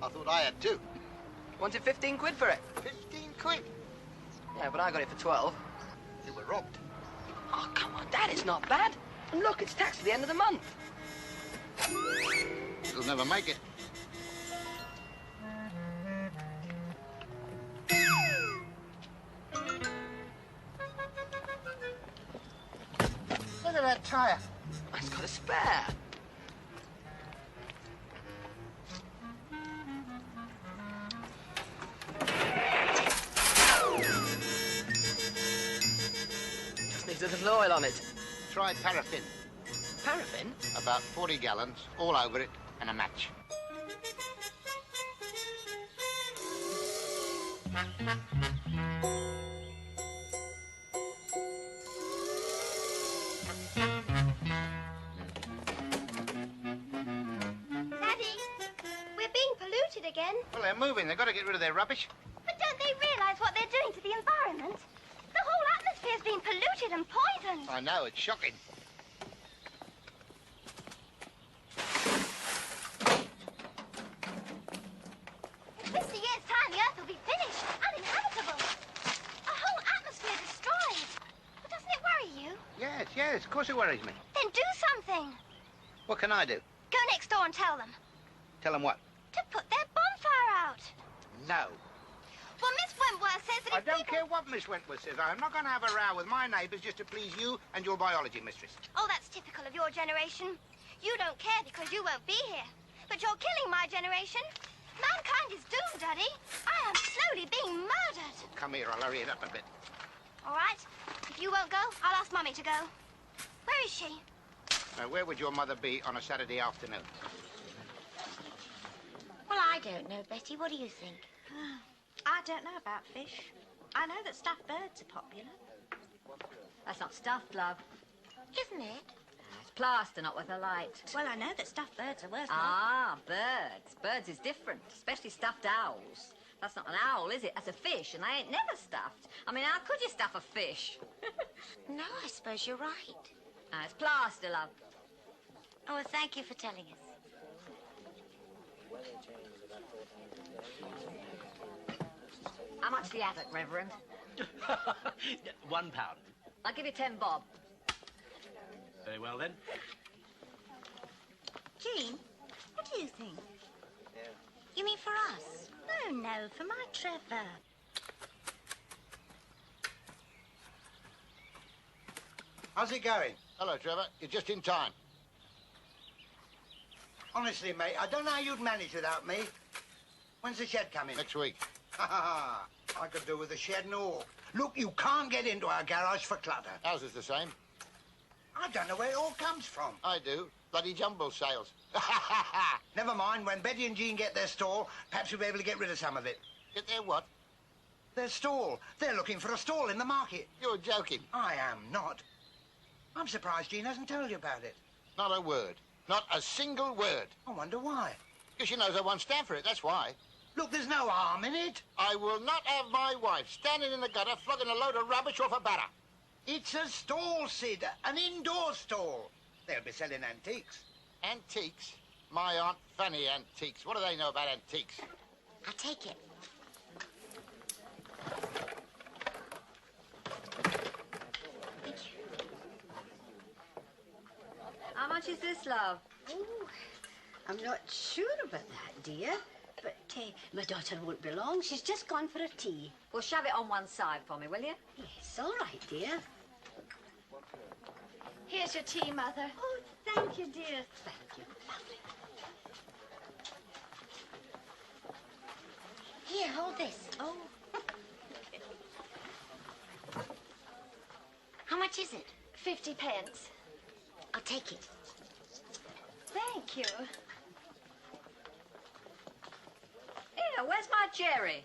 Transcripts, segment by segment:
I thought I had too. Wanted 15 quid for it. 15 quid? Yeah, but I got it for 12. You were robbed. Oh, come on, Dad, it's not bad. And look, it's taxed at the end of the month. You'll never make it. Look at that tyre. It's got a spare. Just needs a little oil on it. Try paraffin. Paraffin? About 40 gallons, all over it, and a match. Again? Well, they're moving. They've got to get rid of their rubbish. But don't they realise what they're doing to the environment? The whole atmosphere's been polluted and poisoned. I know, it's shocking. In 50 years' time, the Earth will be finished, uninhabitable. A whole atmosphere destroyed. But doesn't it worry you? Yes, of course it worries me. Then do something. What can I do? Go next door and tell them. Tell them what? To put their bonfire out. No. Well, Miss Wentworth says that I if don't people... care what Miss Wentworth says. I'm not going to have a row with my neighbours just to please you and your biology mistress. Oh, that's typical of your generation. You don't care because you won't be here. But you're killing my generation. Mankind is doomed, Daddy. I am slowly being murdered. Come here, I'll hurry it up a bit. All right. If you won't go, I'll ask Mummy to go. Where is she? Now, where would your mother be on a Saturday afternoon? Well, I don't know, Betty. What do you think? I don't know about fish. I know that stuffed birds are popular. That's not stuffed, love. Isn't it? It's plaster, not with a light. Well, I know that stuffed birds are worth more. Ah, birds. Birds is different, especially stuffed owls. That's not an owl, is it? That's a fish, and they ain't never stuffed. I mean, how could you stuff a fish? No, I suppose you're right. It's plaster, love. Oh, well, thank you for telling us. How much do you have it, Reverend? £1. I'll give you 10 bob. Very well, then. Jean, what do you think? You mean for us? No, for my Trevor. How's it going? Hello, Trevor. You're just in time. Honestly, mate, I don't know how you'd manage without me. When's the shed coming? Next week. Ha ha ha. I could do with a shed and all. Look, you can't get into our garage for clutter. Ours is the same. I don't know where it all comes from. I do. Bloody jumble sales. Never mind, when Betty and Jean get their stall, perhaps we'll be able to get rid of some of it. Get their what? Their stall. They're looking for a stall in the market. You're joking. I am not. I'm surprised Jean hasn't told you about it. Not a word. Not a single word. I wonder why. Because she knows I won't stand for it, that's why. Look, there's no harm in it. I will not have my wife standing in the gutter flogging a load of rubbish off a batter. It's a stall, Sid. An indoor stall. They'll be selling antiques. Antiques? My Aunt Fanny antiques. What do they know about antiques? I'll take it. How much is this, love? Oh, I'm not sure about that, dear. But my daughter won't be long. She's just gone for a tea. Well, shove it on one side for me, will you? Yes, all right, dear. Here's your tea, Mother. Oh, thank you, dear. Thank you. Here, hold this. Oh. How much is it? 50 pence. I'll take it. Thank you. Here, where's my Jerry?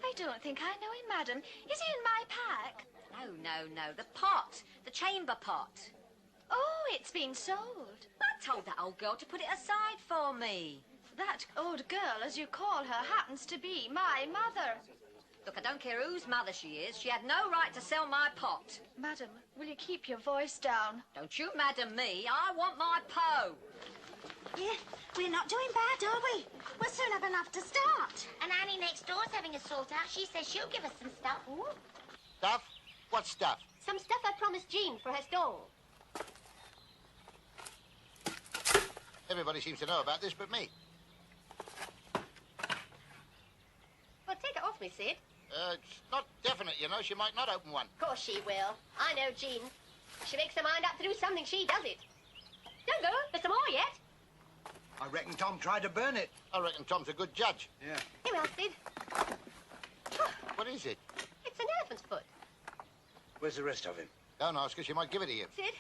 I don't think I know him, madam. Is he in my pack? No. The pot. The chamber pot. Oh, it's been sold. I told that old girl to put it aside for me. That old girl, as you call her, happens to be my mother. Look, I don't care whose mother she is. She had no right to sell my pot. Madam, will you keep your voice down? Don't you madam me. I want my po. Yeah, we're not doing bad, are we? We'll soon have enough to start. And Annie next door's having a sort out. She says she'll give us some stuff. Stuff? What stuff? Some stuff I promised Jean for her stall. Everybody seems to know about this but me. Well, take it off me, Sid. It's not definite, you know. She might not open one. Of course she will. I know Jean. She makes her mind up to do something, she does it. Don't go. There's some more yet. I reckon Tom tried to burn it. I reckon Tom's a good judge. Yeah. Here we are, Sid. What is it? It's an elephant's foot. Where's the rest of him? Don't ask her. She might give it to you. Sid,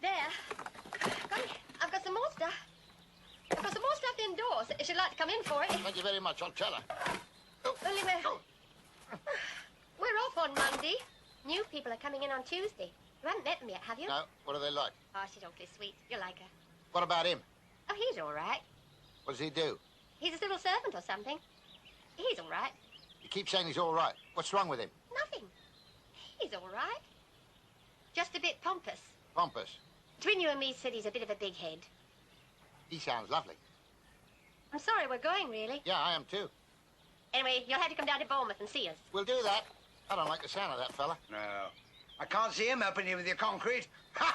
there. Golly, I've got some more stuff. I've got some more stuff indoors if she'd like to come in for it. Thank you very much. I'll tell her. Oh, Only we're off on Monday. New people are coming in on Tuesday. You haven't met them yet, have you? No. What are they like? Oh, she's awfully sweet. You'll like her. What about him? Oh, he's all right. What does he do? He's a civil servant or something. He's all right. You keep saying he's all right. What's wrong with him? Nothing. He's all right. Just a bit pompous. Pompous. Between you and me, Sid, he's a bit of a big head. He sounds lovely. I'm sorry we're going, really. Yeah, I am too. Anyway, you'll have to come down to Bournemouth and see us. We'll do that. I don't like the sound of that fella. No. I can't see him helping you with your concrete. I've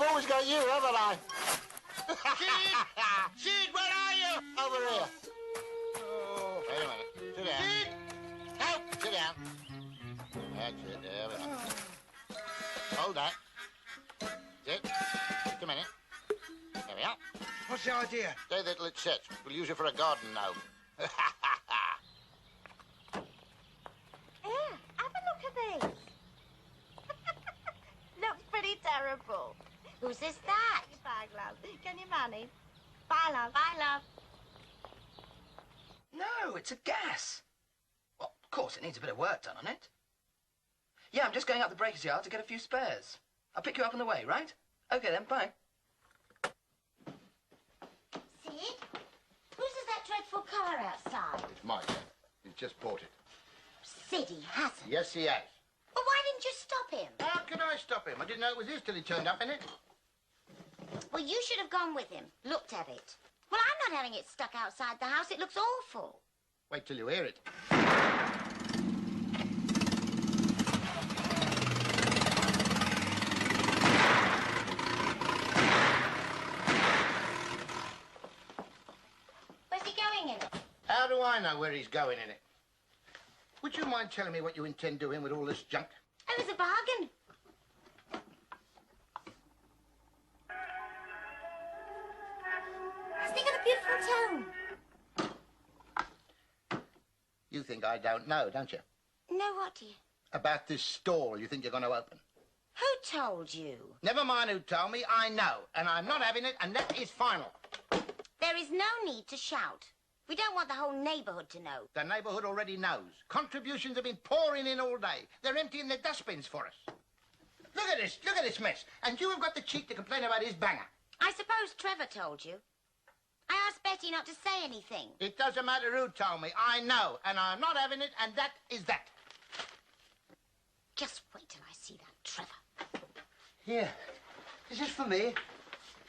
always got you, haven't I? Sid! Sid, where are you? Over here. Oh. Wait a minute. Sit down. Sid! Help! Sit down. That's it. There we go. Hold that. Sit. Just a minute. There we are. What's the idea? Stay there till it sets. We'll use it for a garden gnome. Here, have a look at these. Looks pretty terrible. Whose is that? Bye, love. Can you manage? Bye, love. Bye, love. No, it's a gas. Well, of course, it needs a bit of work done on it. Yeah, I'm just going up the breaker's yard to get a few spares. I'll pick you up on the way, right? Okay, then, bye. Sid? Whose is that dreadful car outside? It's mine. He's just bought it. Sid, he hasn't. Yes, he has. Well, why didn't you stop him? How could I stop him? I didn't know it was his till he turned up in it. Well, you should have gone with him, looked at it. Well, I'm not having it stuck outside the house. It looks awful. Wait till you hear it. Where's he going in it? How do I know where he's going in it? Would you mind telling me what you intend doing with all this junk? Oh, it was a bargain. Hasn't he got a beautiful tone? You think I don't know, don't you? No, what do you? About this stall you think you're going to open. Who told you? Never mind who told me, I know. And I'm not having it, and that is final. There is no need to shout. We don't want the whole neighborhood to know. The neighborhood already knows. Contributions have been pouring in all day. They're emptying their dustbins for us. Look at this mess. And you have got the cheek to complain about his banger. I suppose Trevor told you. I asked Betty not to say anything. It doesn't matter who told me. I know, and I'm not having it, and that is that. Just wait till I see that Trevor. Here. Is this for me?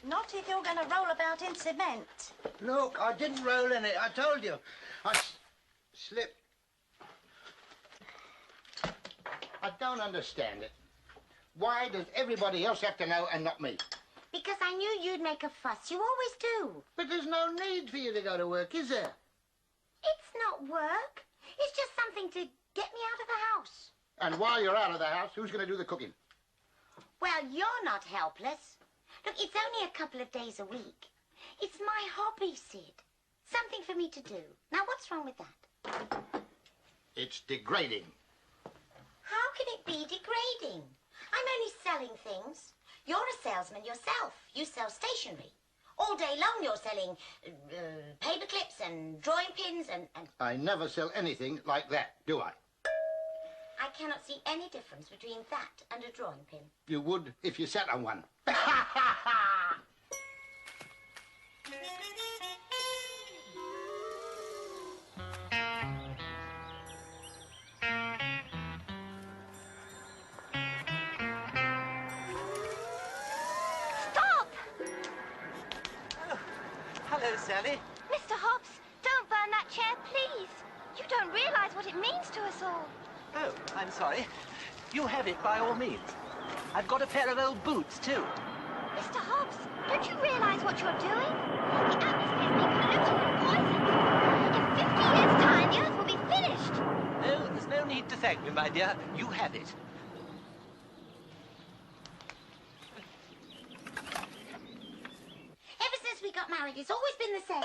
Not if you're going to roll about in cement. Look, I didn't roll in it. I told you. I slipped. I don't understand it. Why does everybody else have to know and not me? Because I knew you'd make a fuss. You always do. But there's no need for you to go to work, is there? It's not work. It's just something to get me out of the house. And while you're out of the house, who's going to do the cooking? Well, you're not helpless. Look, it's only a couple of days a week. It's my hobby, Sid. Something for me to do. Now, what's wrong with that? It's degrading. How can it be degrading? I'm only selling things. You're a salesman yourself. You sell stationery. All day long you're selling paper clips and drawing pins and... I never sell anything like that, do I? I cannot see any difference between that and a drawing pin. You would if you sat on one. Hello, Sally. Mr. Hobbs, don't burn that chair, please. You don't realise what it means to us all. Oh, I'm sorry. You have it by all means. I've got a pair of old boots, too. Mr. Hobbs, don't you realise what you're doing? The atmosphere's been polluted and poisoned. In 50 years' time, the Earth will be finished. No, there's no need to thank me, my dear. You have it. Ever since we got married, it's always been the same.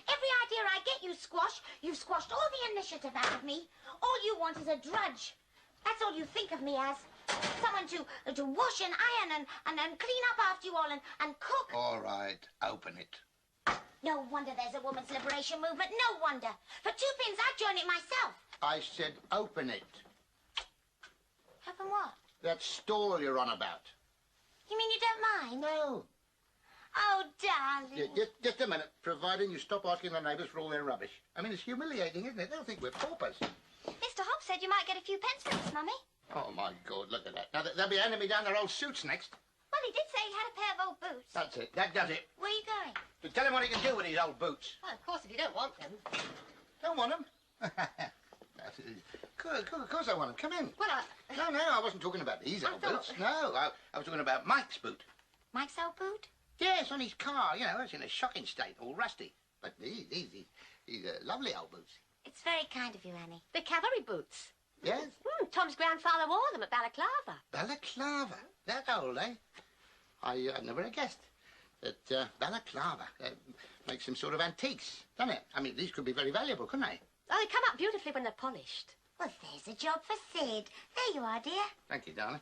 Every idea I get, you squash. You've squashed all the initiative out of me. All you want is a drudge. That's all you think of me as. Someone to wash and iron and clean up after you all and cook. All right, open it. No wonder there's a women's liberation movement. No wonder. For 2 pins, I'd join it myself. I said open it. Open what? That stall you're on about. You mean you don't mind? No. Oh, darling. Just a minute, providing you stop asking the neighbours for all their rubbish. I mean, it's humiliating, isn't it? They'll think we're paupers. Mr. Hobbs said you might get a few pence for this, Mummy. Oh, my God, look at that. Now, they'll be handing me down their old suits next. Well, he did say he had a pair of old boots. That's it. That does it. Where are you going? To tell him what he can do with his old boots. Well, of course, if you don't want them. Don't want them? Of course I want them. Come in. Well, No, I wasn't talking about these old boots. No, I was talking about Mike's boot. Mike's old boot? Yes, on his car. You know, it's in a shocking state, all rusty. But these lovely old boots. It's very kind of you, Annie. the cavalry boots. Yes? Tom's grandfather wore them at Balaclava. Balaclava. That old, eh? I never have guessed that Balaclava makes some sort of antiques, doesn't it? I mean, these could be very valuable, couldn't they? Oh, they come out beautifully when they're polished. Well, there's a job for Sid. There you are, dear. Thank you, darling.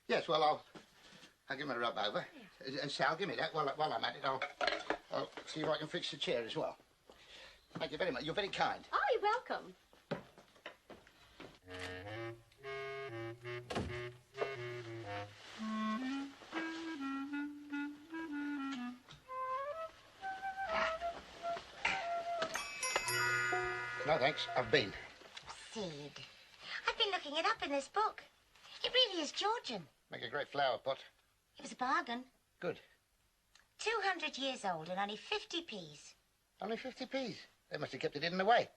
Yes, well, I'll give him a rub over. And Sal, give me that while I'm at it. I'll see if I can fix the chair as well. Thank you very much. You're very kind. Oh, you're welcome. No, thanks. I've been. Sid, I've been looking it up in this book. It really is Georgian. Make a great flower pot. It was a bargain. Good. 200 years old and only 50p's. Only 50p's. They must have kept it hidden away.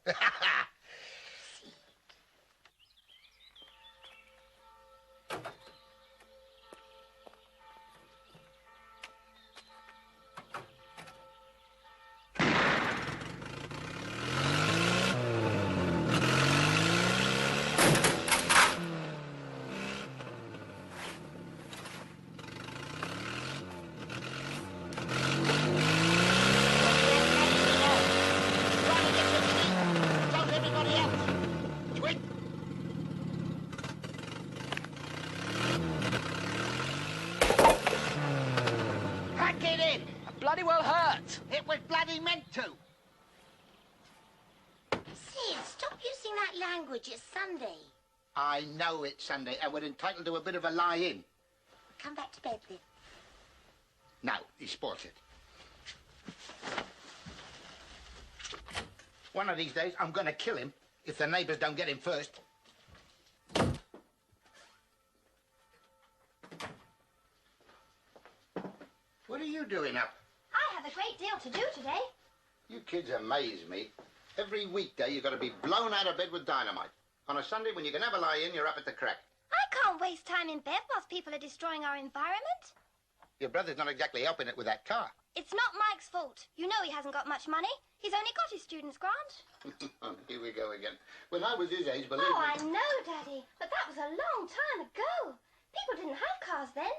Bloody well hurt. It was bloody meant to. Sid, stop using that language. It's Sunday. I know it's Sunday, and we're entitled to a bit of a lie-in. Come back to bed, then. No, he spoils it. One of these days, I'm going to kill him if the neighbours don't get him first. What are you doing up? I have a great deal to do today. You kids amaze me. Every weekday, you've got to be blown out of bed with dynamite. On a Sunday, when you can have a lie-in, you're up at the crack. I can't waste time in bed whilst people are destroying our environment. Your brother's not exactly helping it with that car. It's not Mike's fault. You know he hasn't got much money. He's only got his student's grant. Here we go again. When I was his age, believe Oh, me... I know, Daddy. But that was a long time ago. People didn't have cars then.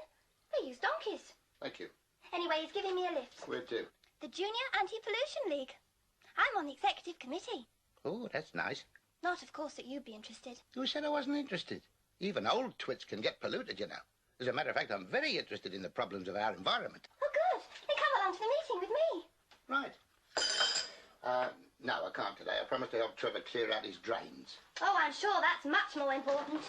They used donkeys. Thank you. Anyway, he's giving me a lift. Where to? The Junior Anti-Pollution League. I'm on the executive committee. Oh, that's nice. Not, of course, that you'd be interested. Who said I wasn't interested? Even old twits can get polluted, you know. As a matter of fact, I'm very interested in the problems of our environment. Oh, good. Then come along to the meeting with me. Right. No, I can't today. I promised to help Trevor clear out his drains. Oh, I'm sure that's much more important.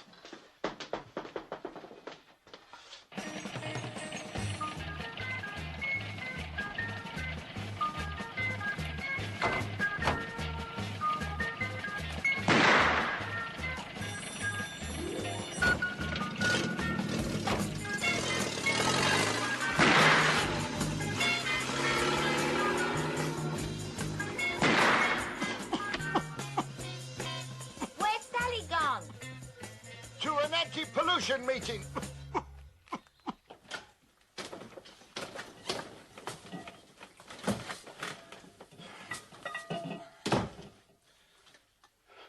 Resolution meeting.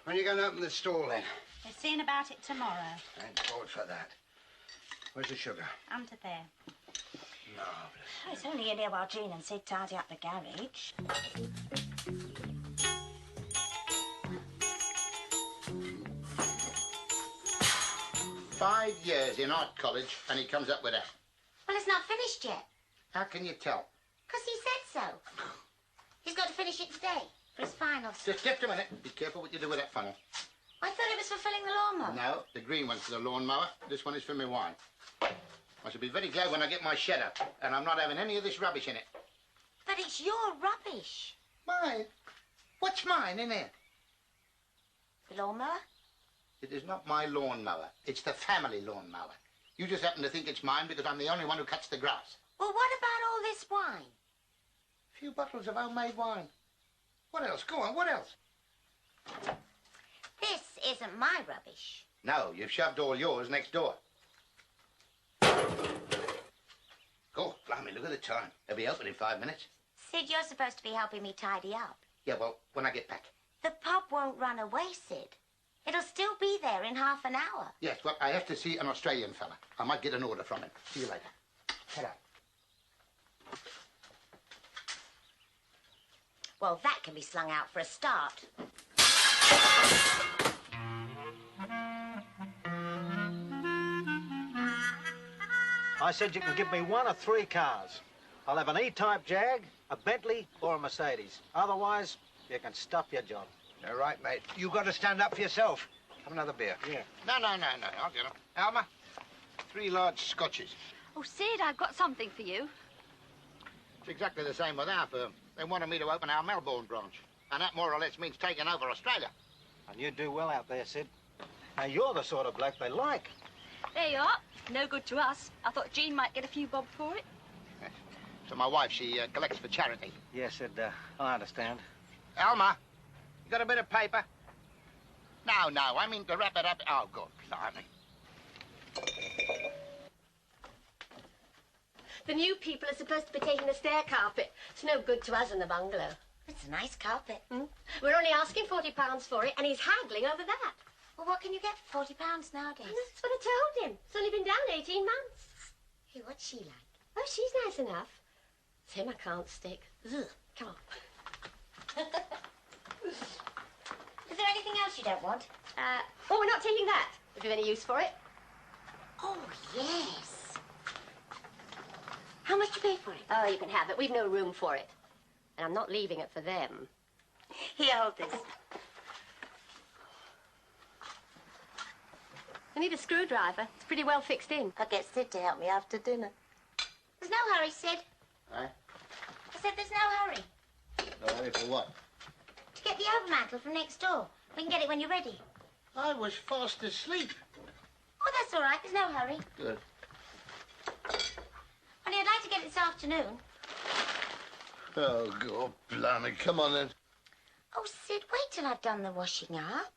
When are you going to open the stall, then? They're seeing about it tomorrow. Thank God for that. Where's the sugar? Under there. Marvellous. Oh, it's only in here while Jean and Sid tidy up the garage. 5 years in art college, and he comes up with that. Well, it's not finished yet. How can you tell? Because he said so. He's got to finish it today for his finals. Just a minute. Be careful what you do with that funnel. I thought it was for filling the lawnmower. No, the green one's for the lawnmower. This one is for my wine. I shall be very glad when I get my shed up, and I'm not having any of this rubbish in it. But it's your rubbish. Mine? What's mine in here? The lawnmower? It is not my lawnmower. It's the family lawnmower. You just happen to think it's mine because I'm the only one who cuts the grass. Well, what about all this wine? A few bottles of homemade wine. What else? Go on, what else? This isn't my rubbish. No, you've shoved all yours next door. Go, blimey, look at the time. They'll be open in 5 minutes. Sid, you're supposed to be helping me tidy up. Yeah, well, when I get back. The pub won't run away, Sid. It'll still be there in half an hour. Yes, well, I have to see an Australian fella. I might get an order from him. See you later. Head out. Well, that can be slung out for a start. I said you can give me 1 of 3 cars. I'll have an E-type Jag, a Bentley, or a Mercedes. Otherwise, you can stop your job. All right, mate. You got to stand up for yourself. Have another beer. Yeah. No. I'll get them. Alma, 3 large scotches. Oh, Sid, I've got something for you. It's exactly the same with our firm. They wanted me to open our Melbourne branch. And that more or less means taking over Australia. And you do well out there, Sid. Now, you're the sort of bloke they like. There you are. No good to us. I thought Jean might get a few bob for it. So my wife, she collects for charity. Yes, Sid, I understand. Alma, you got a bit of paper? No, I mean to wrap it up. Oh, God, blimey. The new people are supposed to be taking the stair carpet. It's no good to us in the bungalow. It's a nice carpet. We're only asking £40 for it, and he's haggling over that. Well, what can you get for £40 nowadays? And that's what I told him. It's only been down 18 months. Hey, what's she like? Oh, she's nice enough. It's him I can't stick. Ugh. Come on. Is there anything else you don't want? Oh, we're not taking that, if you've any use for it. Oh, yes. How much do you pay for it? Oh, you can have it. We've no room for it. And I'm not leaving it for them. Here, hold this. I need a screwdriver. It's pretty well fixed in. I'll get Sid to help me after dinner. There's no hurry, Sid. Aye? I said there's no hurry. No hurry for what? To get the overmantel from next door. We can get it when you're ready. I was fast asleep. Oh, that's all right. There's no hurry. Good. Only I'd like to get it this afternoon. Oh, God, blimey. Come on, then. Oh, Sid, wait till I've done the washing up.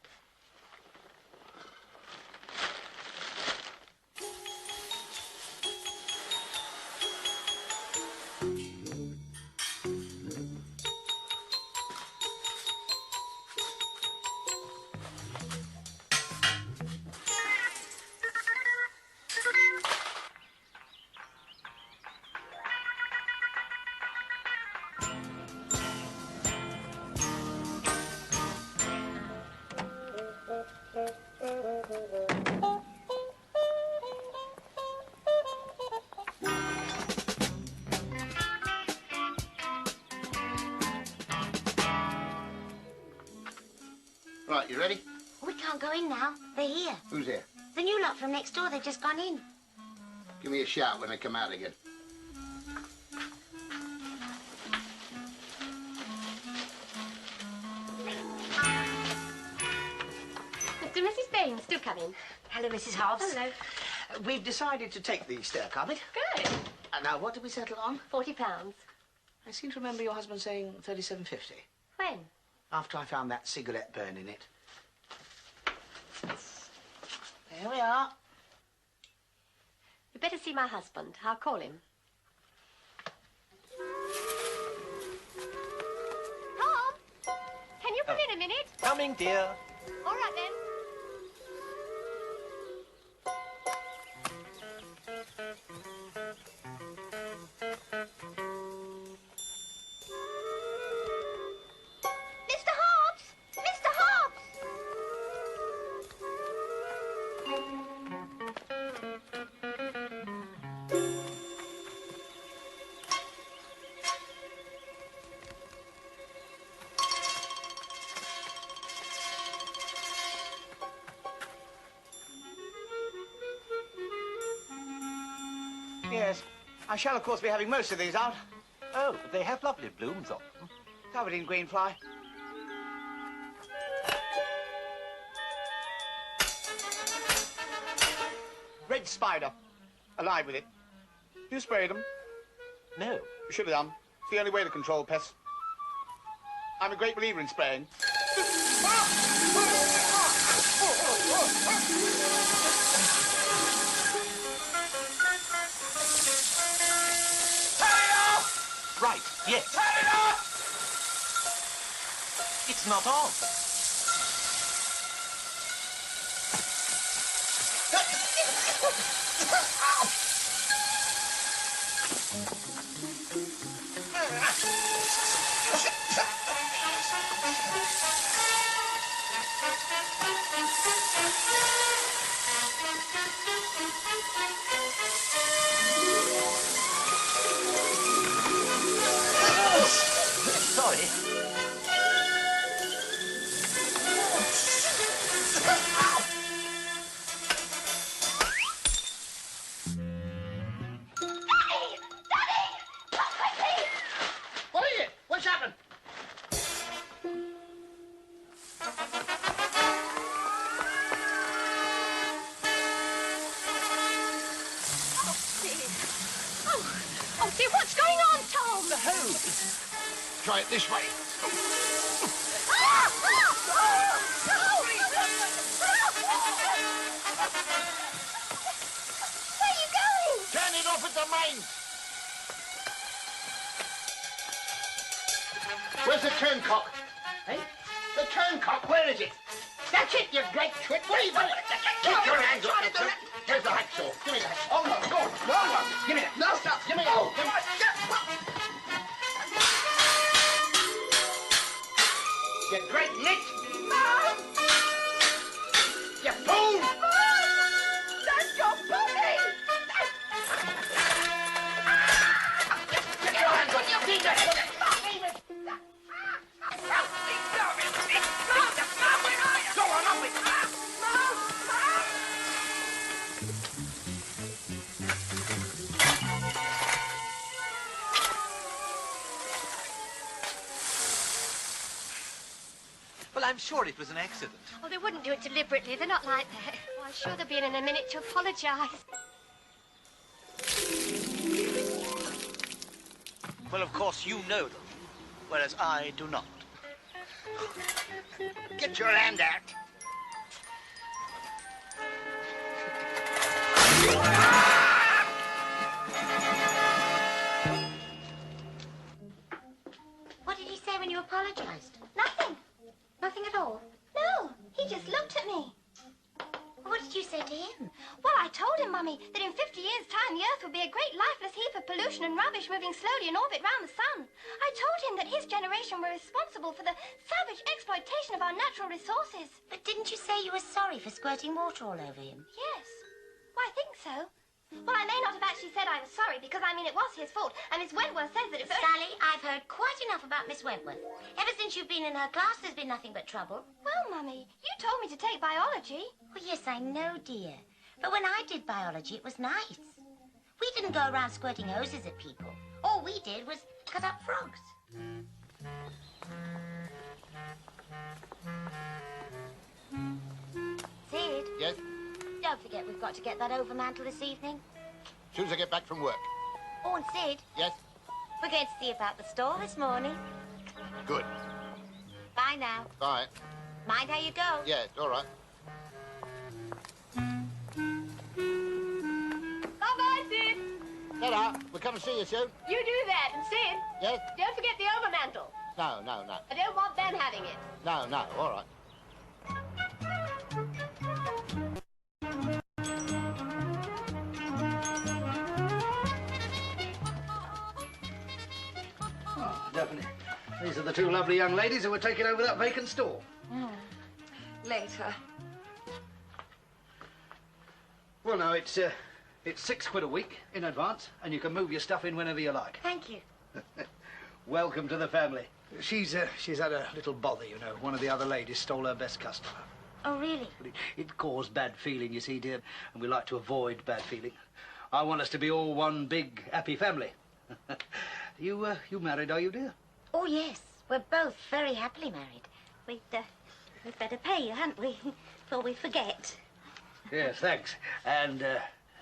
Right, you ready? We can't go in now. They're here. Who's here? The new lot from next door. They've just gone in. Give me a shout when they come out again. Mr. and Mrs. Baines, do come in. Hello, Mrs. Hobbs. Hello. We've decided to take the stair carpet. Good. Now, what did we settle on? £40. I seem to remember your husband saying 37.50. When? After I found that cigarette burn in it. There we are. You'd better see my husband. I'll call him. Tom! Can you come in a minute? Coming, dear. All right, then. Mr. Hobbs! Mr. Hobbs! Yes. I shall, of course, be having most of these out. Oh, they have lovely blooms on them. Covered in green fly. Red spider. Alive with it. You sprayed them? No. You should have done. It's the only way to control pests. I'm a great believer in spraying. Right, yes. Turn it off! It's not on. Sorry. What is it? What's happened? Oh, dear, what's going on, Tom? The hose. Try it this way. Where are you going? Turn it off at the mains. Where's the turncock? Hey? The turncock, where is it? That's it, you great twit. What are you doing? Keep your hands off the turn. Here's the hacksaw. Give me that. Oh, no, go. No. Give me that. No, stop. Give me that. Oh, give me that. You great nit. Mom! You fool. That's your puppy! Get your hands off. Leave that. Go on, up with it. Well, I'm sure it was an accident. Oh, they wouldn't do it deliberately. They're not like that. Oh, I'm sure they'll be in a minute to apologise. Well, of course, you know them, whereas I do not. Get your hand out. What did he say when you apologised? Nothing. Nothing at all. No, he just looked at me. What did you say to him? Well, I told him, Mummy, that in 50 years' time the Earth would be a great lifeless heap of pollution and rubbish moving slowly in orbit round the sun. I told him that his generation were responsible for the savage exploitation of our natural resources. But didn't you say you were sorry for squirting water all over him? Yes. Well, I think so. Well, I may not have actually said I was sorry, because, I mean, it was his fault, and Miss Wentworth says that if... Sally, I've heard quite enough about Miss Wentworth. Ever since you've been in her class, there's been nothing but trouble. Well, Mummy, you told me to take biology. Well, yes, I know, dear. But when I did biology, it was nice. We didn't go around squirting hoses at people. All we did was cut up frogs. Sid? Yes? Don't forget we've got to get that overmantel this evening. As soon as I get back from work. Oh, and Sid, Yes? we're going to see about the store this morning. Good. Bye now. Bye. Mind how you go. Yeah, it's all right. Bye-bye! Ta-ra. We'll come and see you soon. You do that, and Sid, Yes? don't forget the overmantle. No, no, no. I don't want them having it. No, no, all right. Oh, definitely. These are the two lovely young ladies who were taking over that vacant store. Later. Well, no, it's £6 a week in advance, and you can move your stuff in whenever you like. Thank you. Welcome to the family. She's had a little bother, you know. One of the other ladies stole her best customer. Oh, really? It caused bad feeling, you see, dear, and we like to avoid bad feeling. I want us to be all one big, happy family. You married, are you, dear? Oh, yes. We're both very happily married. We'd better pay you, hadn't we? Before we forget. Yes, thanks. And,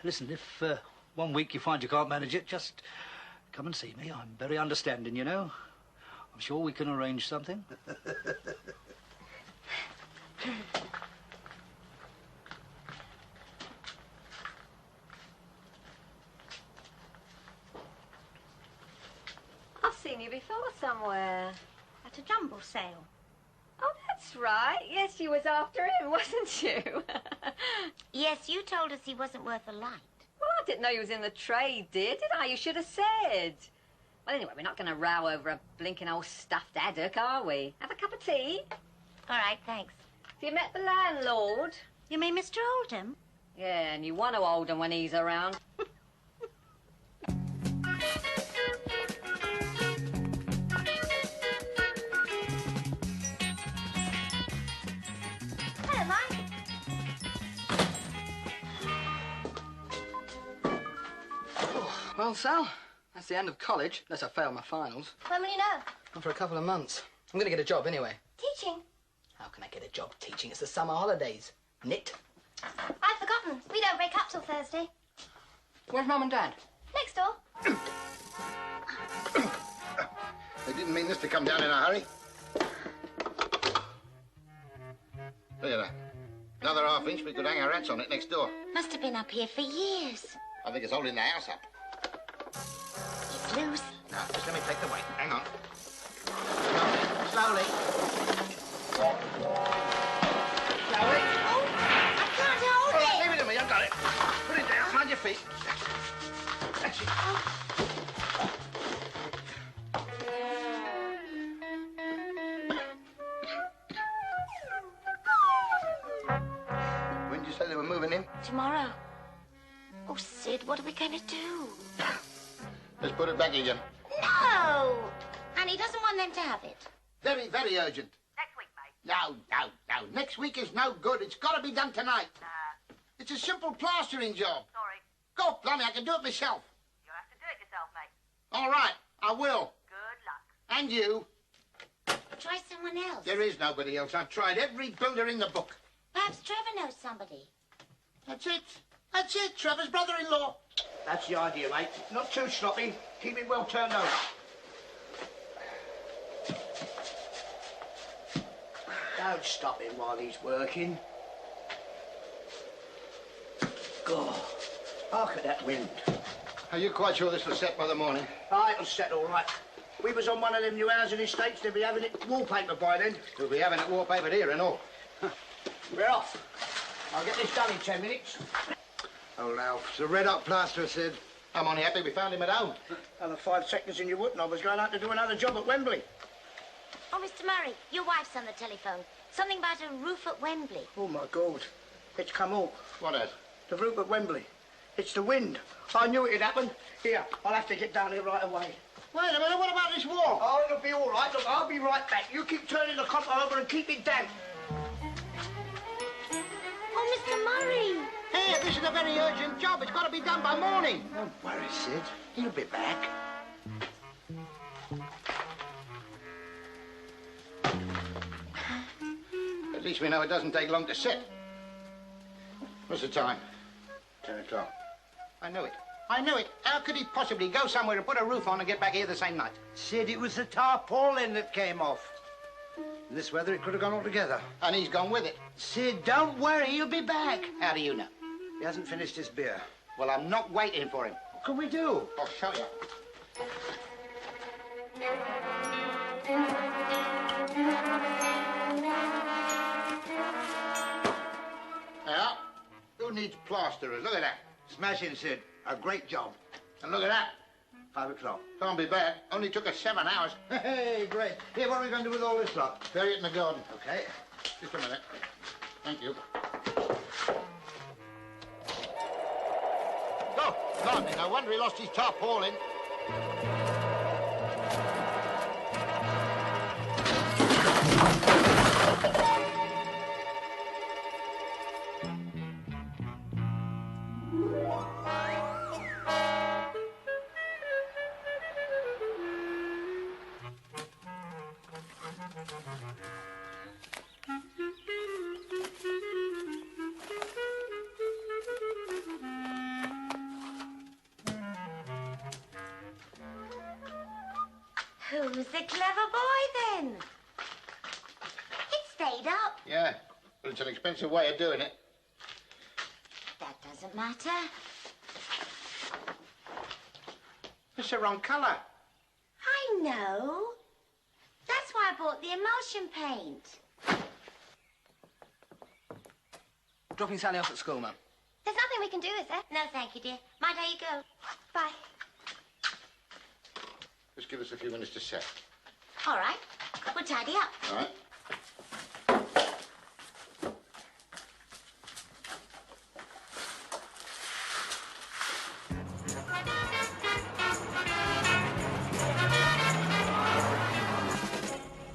listen, if 1 week you find you can't manage it, just come and see me. I'm very understanding, you know. I'm sure we can arrange something. I've seen you before somewhere. At a jumble sale. Oh, that's right. Yes, you was after him, wasn't you? Yes, you told us he wasn't worth a light. Well, I didn't know you was in the trade, did I? You should have said. Well, anyway, we're not going to row over a blinking old stuffed haddock, are we? Have a cup of tea? All right, thanks. Have you met the landlord? You mean Mr. Oldham? Yeah, and you want to hold him when he's around. Hello, Mike. Well, Sal, that's the end of college, unless I fail my finals. When will you know? Not for a couple of months. I'm going to get a job anyway. Teaching. How can I get a job teaching? It's the summer holidays. Knit. I've forgotten. We don't break up till Thursday. Where's Mum and Dad? Next door. They didn't mean this to come down in a hurry. Look at that. Another half-inch, we could hang our hats on it next door. Must have been up here for years. I think it's holding the house up. It's loose. No, just let me take the weight. Hang on. Slowly. Slowly. Oh, I can't hold All right, it. leave it to me. I've got it. Put it down. Mind your feet. That's it. When did you say they were moving in? Tomorrow. Oh, Sid, what are we going to do? Let's put it back again. No! And he doesn't want them to have it. Very, very urgent. Next week, mate. No, no, no. Next week is no good. It's got to be done tonight. It's a simple plastering job. Sorry. Go, blimey, I can do it myself. You'll have to do it yourself, mate. All right, I will. Good luck. And you. Try someone else. There is nobody else. I've tried every builder in the book. Perhaps Trevor knows somebody. That's it. That's it. Trevor's brother-in-law. That's the idea, mate. Not too sloppy. Keep it well turned over. Don't stop him while he's working. God, hark at that wind. Are you quite sure this will set by the morning? Ah, it'll set all right. We was on one of them new housing estates. They'll be having it wallpaper by then. We'll be having it wallpapered here and all. We're off. I'll get this done in 10 minutes. Oh, Alf, it's a red-hot plasterer, Sid. I'm only happy we found him at home. Another 5 seconds and you wouldn't. I was going out to do another job at Wembley. Oh, Mr. Murray, your wife's on the telephone. Something about a roof at Wembley. Oh, my God. It's come off. What is? The roof at Wembley. It's the wind. I knew it'd happen. Here, I'll have to get down here right away. Wait a minute, what about this wall? Oh, it'll be all right. Look, I'll be right back. You keep turning the copper over and keep it damp. Oh, Mr. Murray. Here, this is a very urgent job. It's got to be done by morning. Don't worry, Sid. He'll be back. At least we know it doesn't take long to set. What's the time? 10 o'clock. I knew it. I knew it. How could he possibly go somewhere to put a roof on and get back here the same night? Sid, it was the tarpaulin that came off. In this weather, it could have gone altogether. And he's gone with it. Sid, don't worry. He'll be back. How do you know? He hasn't finished his beer. Well, I'm not waiting for him. What can we do? I'll show you. Now, who needs plasterers? Look at that. Smashing, Sid. A great job. And look at that. 5 o'clock. Can't be bad. Only took us 7 hours. Hey, great. Here, what are we going to do with all this lot? Bury it in the garden. Okay. Just a minute. Thank you. Oh, blimey, no wonder he lost his tarpaulin. Who's the clever boy, then? It stayed up. Yeah, but it's an expensive way of doing it. That doesn't matter. It's the wrong colour. I know. That's why I bought the emulsion paint. Dropping Sally off at school, Mum. There's nothing we can do, is there? No, thank you, dear. Mind how you go. Bye. Just give us a few minutes to set. All right. We'll tidy up. All right.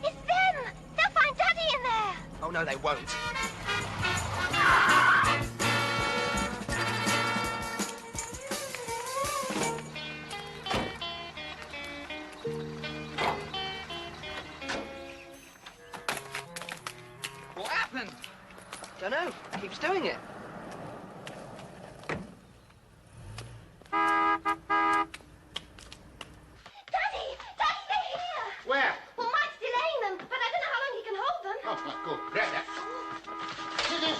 It's them! They'll find Daddy in there! Oh, no, they won't. What happened? Don't know. Keeps doing it. Daddy! Daddy, they're here! Where? Well, Mike's delaying them, but I don't know how long he can hold them. Oh, go. Grab that. Scissors.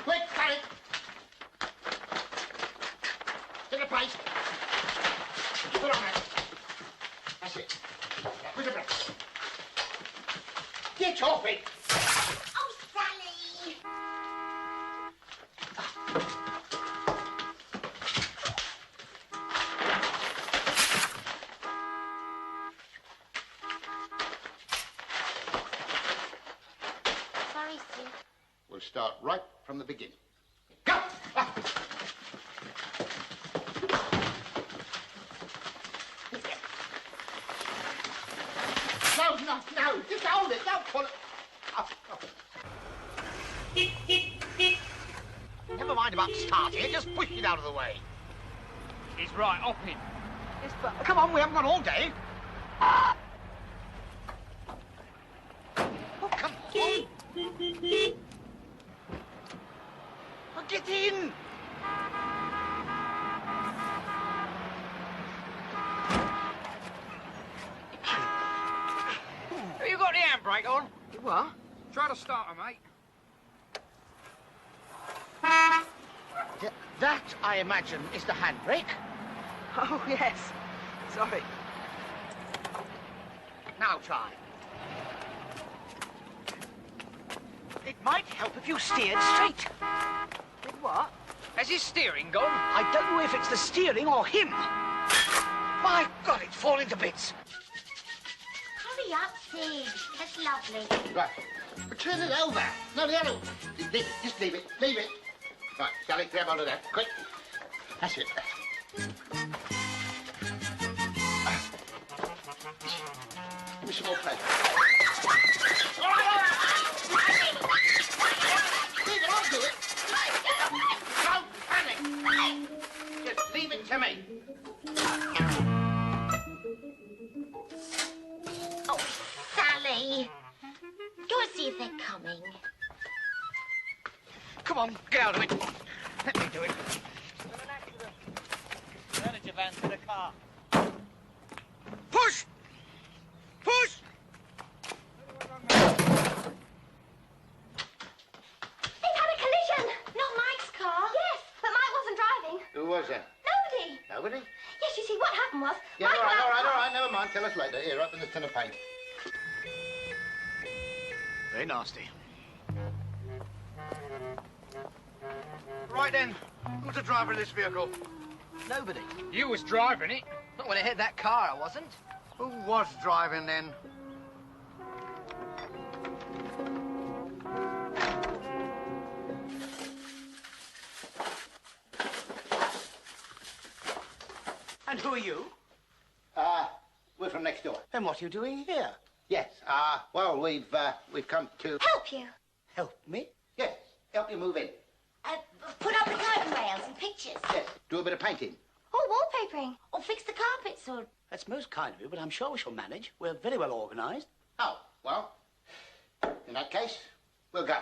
Quick, cut it. Take a place. Put on that. That's it. Put it back. Get off it. Oh, Sally! Sorry, Sid. We'll start right from the beginning. Go! Ah. No, just hold it, don't pull it. Never mind about starting it, just push it out of the way. He's right, hop in. Yes, but come on, we haven't got all day. Oh, come on. Oh, get in. Have you got the handbrake on? What? Try to start her, mate. That, I imagine, is the handbrake. Oh, yes. Sorry. Now try. It might help if you steered straight. With what? Has his steering gone? I don't know if it's the steering or him. My God, it's falling to bits. Hurry up, Sid. That's lovely. Right. But turn it over. No, the other one. Leave it. Just leave it. Leave it. Right, Sally, grab onto that. Quick. That's it. Give me some more plate. All right. Leave it, I'll do it. Don't panic. Just leave it to me. Oh, Sally. Go and see if they're coming. Come on, get out of it. Let me do it. Manager van to the car. Push! Push! They've had a collision! Not Mike's car. Yes, but Mike wasn't driving. Who was that? nobody. Yes, you see, what happened was... Yeah, all right, never mind. Tell us later. Here, open this tin of paint. Very nasty. Right then, who's the driver of this vehicle? Nobody. You was driving it. Not when I hit that car, I wasn't. Who was driving then? And who are you? We're from next door. And what are you doing here? Yes, well, we've come to... Help you. Help me? Yes, help you move in. Put up the curtain rails and pictures. Yes, do a bit of painting. Or wallpapering. Or fix the carpets or... That's most kind of you, but I'm sure we shall manage. We're very well organised. Oh, well, in that case, we'll go.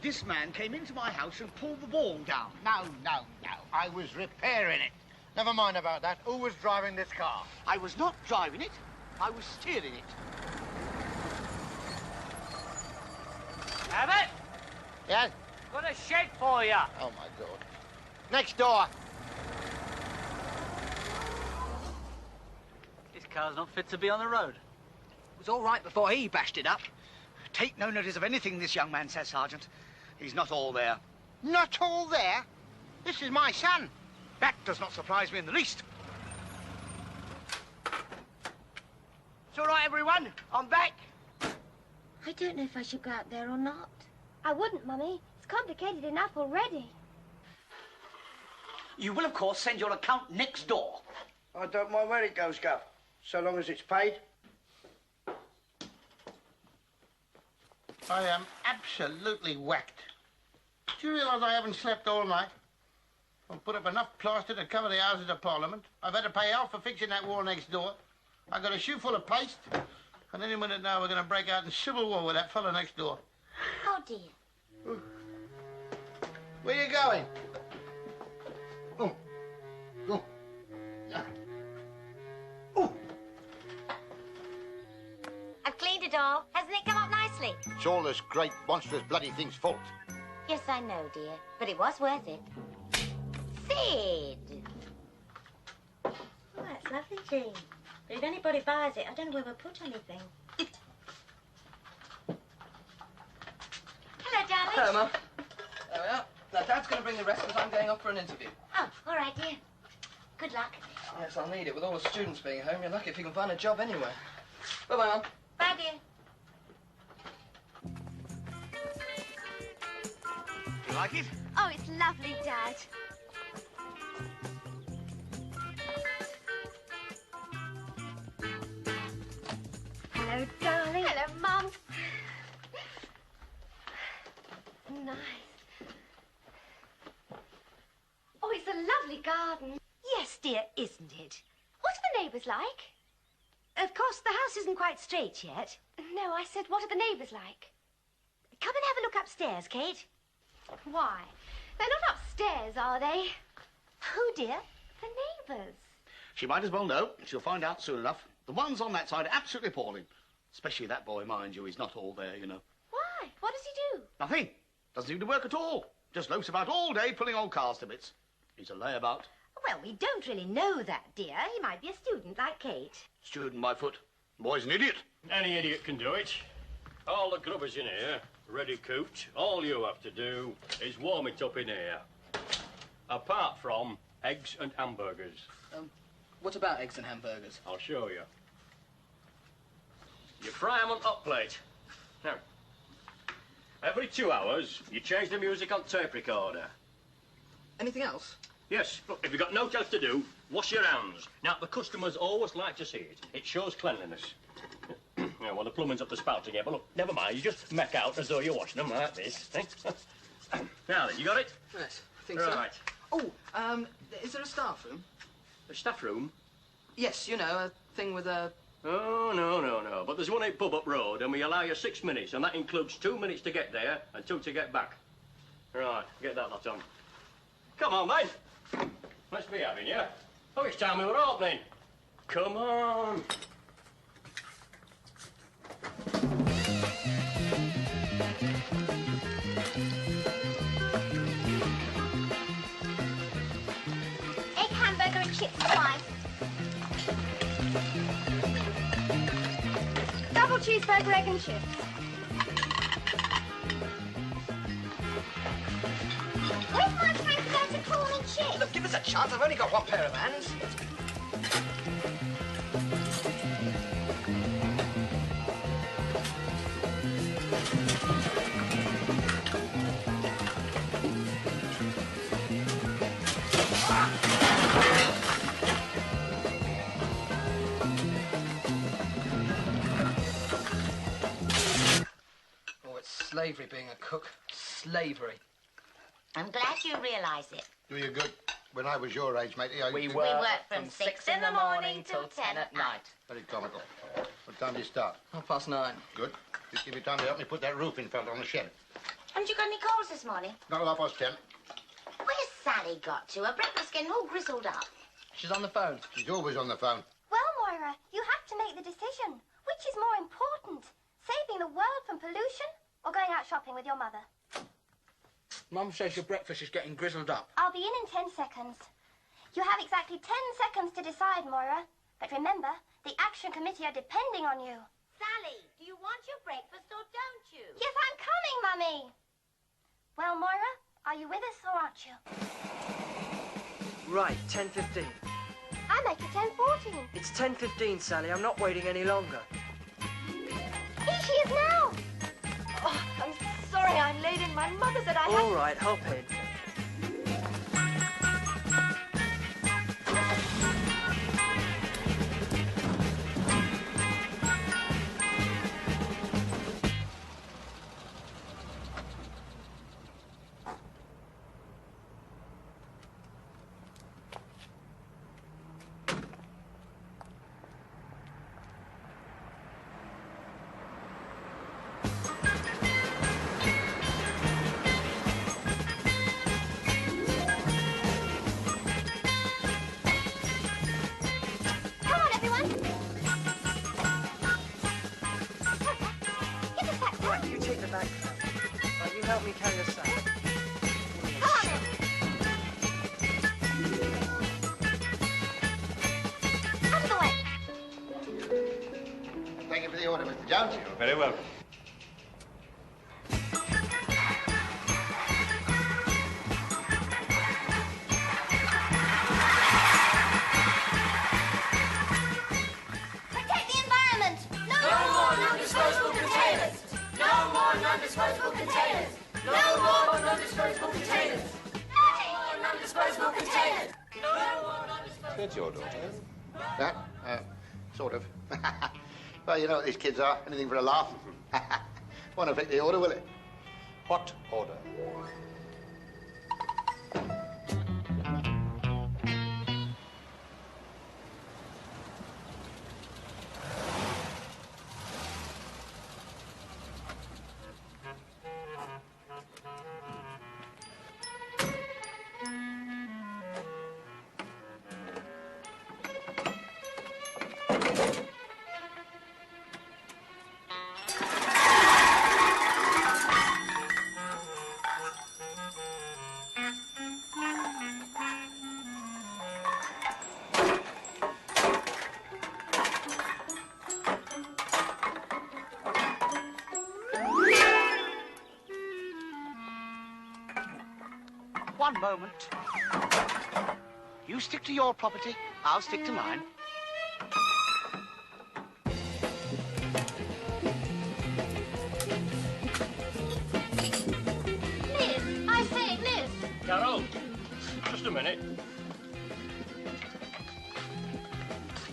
This man came into my house and pulled the wall down. No. I was repairing it. Never mind about that. Who was driving this car? I was not driving it. I was steering it. Abbott, Yes? got a shed for you. Oh, my God. Next door. This car's not fit to be on the road. It was all right before he bashed it up. Take no notice of anything this young man says, Sergeant. He's not all there. Not all there? This is my son. That does not surprise me in the least. It's all right, everyone. I'm back. I don't know if I should go out there or not. I wouldn't, Mummy. It's complicated enough already. You will, of course, send your account next door. I don't mind where it goes, Gov, so long as it's paid. I am absolutely whacked. Do you realise I haven't slept all night? I've put up enough plaster to cover the Houses of Parliament. I've had to pay out for fixing that wall next door. I've got a shoe full of paste. And any minute now we're going to break out in civil war with that fellow next door. Oh, dear. Where are you going? Oh. Oh. Oh. I've cleaned it all. Hasn't it come up nicely? It's all this great, monstrous, bloody thing's fault. Yes, I know, dear. But it was worth it. Sid! Oh, that's lovely, Jean. But if anybody buys it, I don't know where we'll put anything. Hello, darling. Hello, Mum. There we are. Now, Dad's going to bring the rest because I'm going off for an interview. Oh, all right, dear. Good luck. Yes, I'll need it. With all the students being home, you're lucky if you can find a job anywhere. Bye-bye, Mum. Bye, dear. You like it? Oh, it's lovely, Dad. Hello, darling. Hello, Mum. Nice. Oh, it's a lovely garden. Yes, dear, isn't it? What are the neighbours like? Of course, the house isn't quite straight yet. No, I said, what are the neighbours like? Come and have a look upstairs, Kate. Why? They're not upstairs, are they? Who, dear? The neighbours. She might as well know. She'll find out soon enough. The ones on that side are absolutely appalling. Especially that boy, mind you. He's not all there, you know. Why? What does he do? Nothing. Doesn't seem to work at all. Just loafs about all day pulling old cars to bits. He's a layabout. Well, we don't really know that, dear. He might be a student like Kate. Student, my foot. Boy's an idiot. Any idiot can do it. All the grubbers in here, ready cooked. All you have to do is warm it up in here. Apart from eggs and hamburgers. What about eggs and hamburgers? I'll show you. You fry them on hot plate. Now, every 2 hours, you change the music on tape recorder. Anything else? Yes, look, if you've got no else to do, wash your hands. Now, the customers always like to see it. It shows cleanliness. Yeah, well, the plumbing's up the spout again, but look, never mind. You just make out as though you're washing them like this. Eh? Now then, you got it? Yes, I think so. Right. Oh, is there a staff room? A staff room? Yes, you know, a thing with a... Oh, no. But there's one at pub up road, and we allow you 6 minutes, and that includes 2 minutes to get there and 2 to get back. Right, get that lot on. Come on, then. Let's be having you. Oh, it's time we were opening. Come on. Egg hamburger and chips twice. Double cheeseburger, egg and chips. Where's my time to go to corn and chips? Look, give us a chance. I've only got one pair of hands. Oh, it's slavery being a cook. Slavery. I'm glad you realise it. Do you good? When I was your age, matey, I We used to... work from 6 in the morning till 10 at night. Very comical. What time do you start? 9:30. Good. Just give me time to help me put that roofing felt on the shed. Haven't you got any calls this morning? Not 10:30. Where's Sally got to? Her breakfast getting all grizzled up. She's on the phone. She's always on the phone. Well, Moira, you have to make the decision. Which is more important? Saving the world from pollution or going out shopping with your mother? Mum says your breakfast is getting grizzled up. I'll be in 10 seconds. You have exactly 10 seconds to decide, Moira. But remember, the Action Committee are depending on you. Sally, do you want your breakfast or don't you? Yes, I'm coming, Mummy. Well, Moira, are you with us or aren't you? Right, 10:15. I make it 10:14. It's 10:15, Sally. I'm not waiting any longer. Here she is now. Oh, I'm sorry I'm late in. My mother said I had... All right, hop in. Come on, everyone. Get the sack. Right, you take the bag. Right, you help me carry the sack. Come on, then. Out of the way. Thank you for the order, Mr. Jones. You're very welcome. Protect the environment. No more non-disposable containers. No more non-disposable containers. No more non-disposable containers. No more non-disposable containers. No more non-disposable... That's your daughter. That? Sort of. Well, you know what these kids are. Anything for a laugh. Won't affect the order, will it? What order? One moment. You stick to your property, I'll stick to mine. Liz, I say, Liz. Carol, just a minute.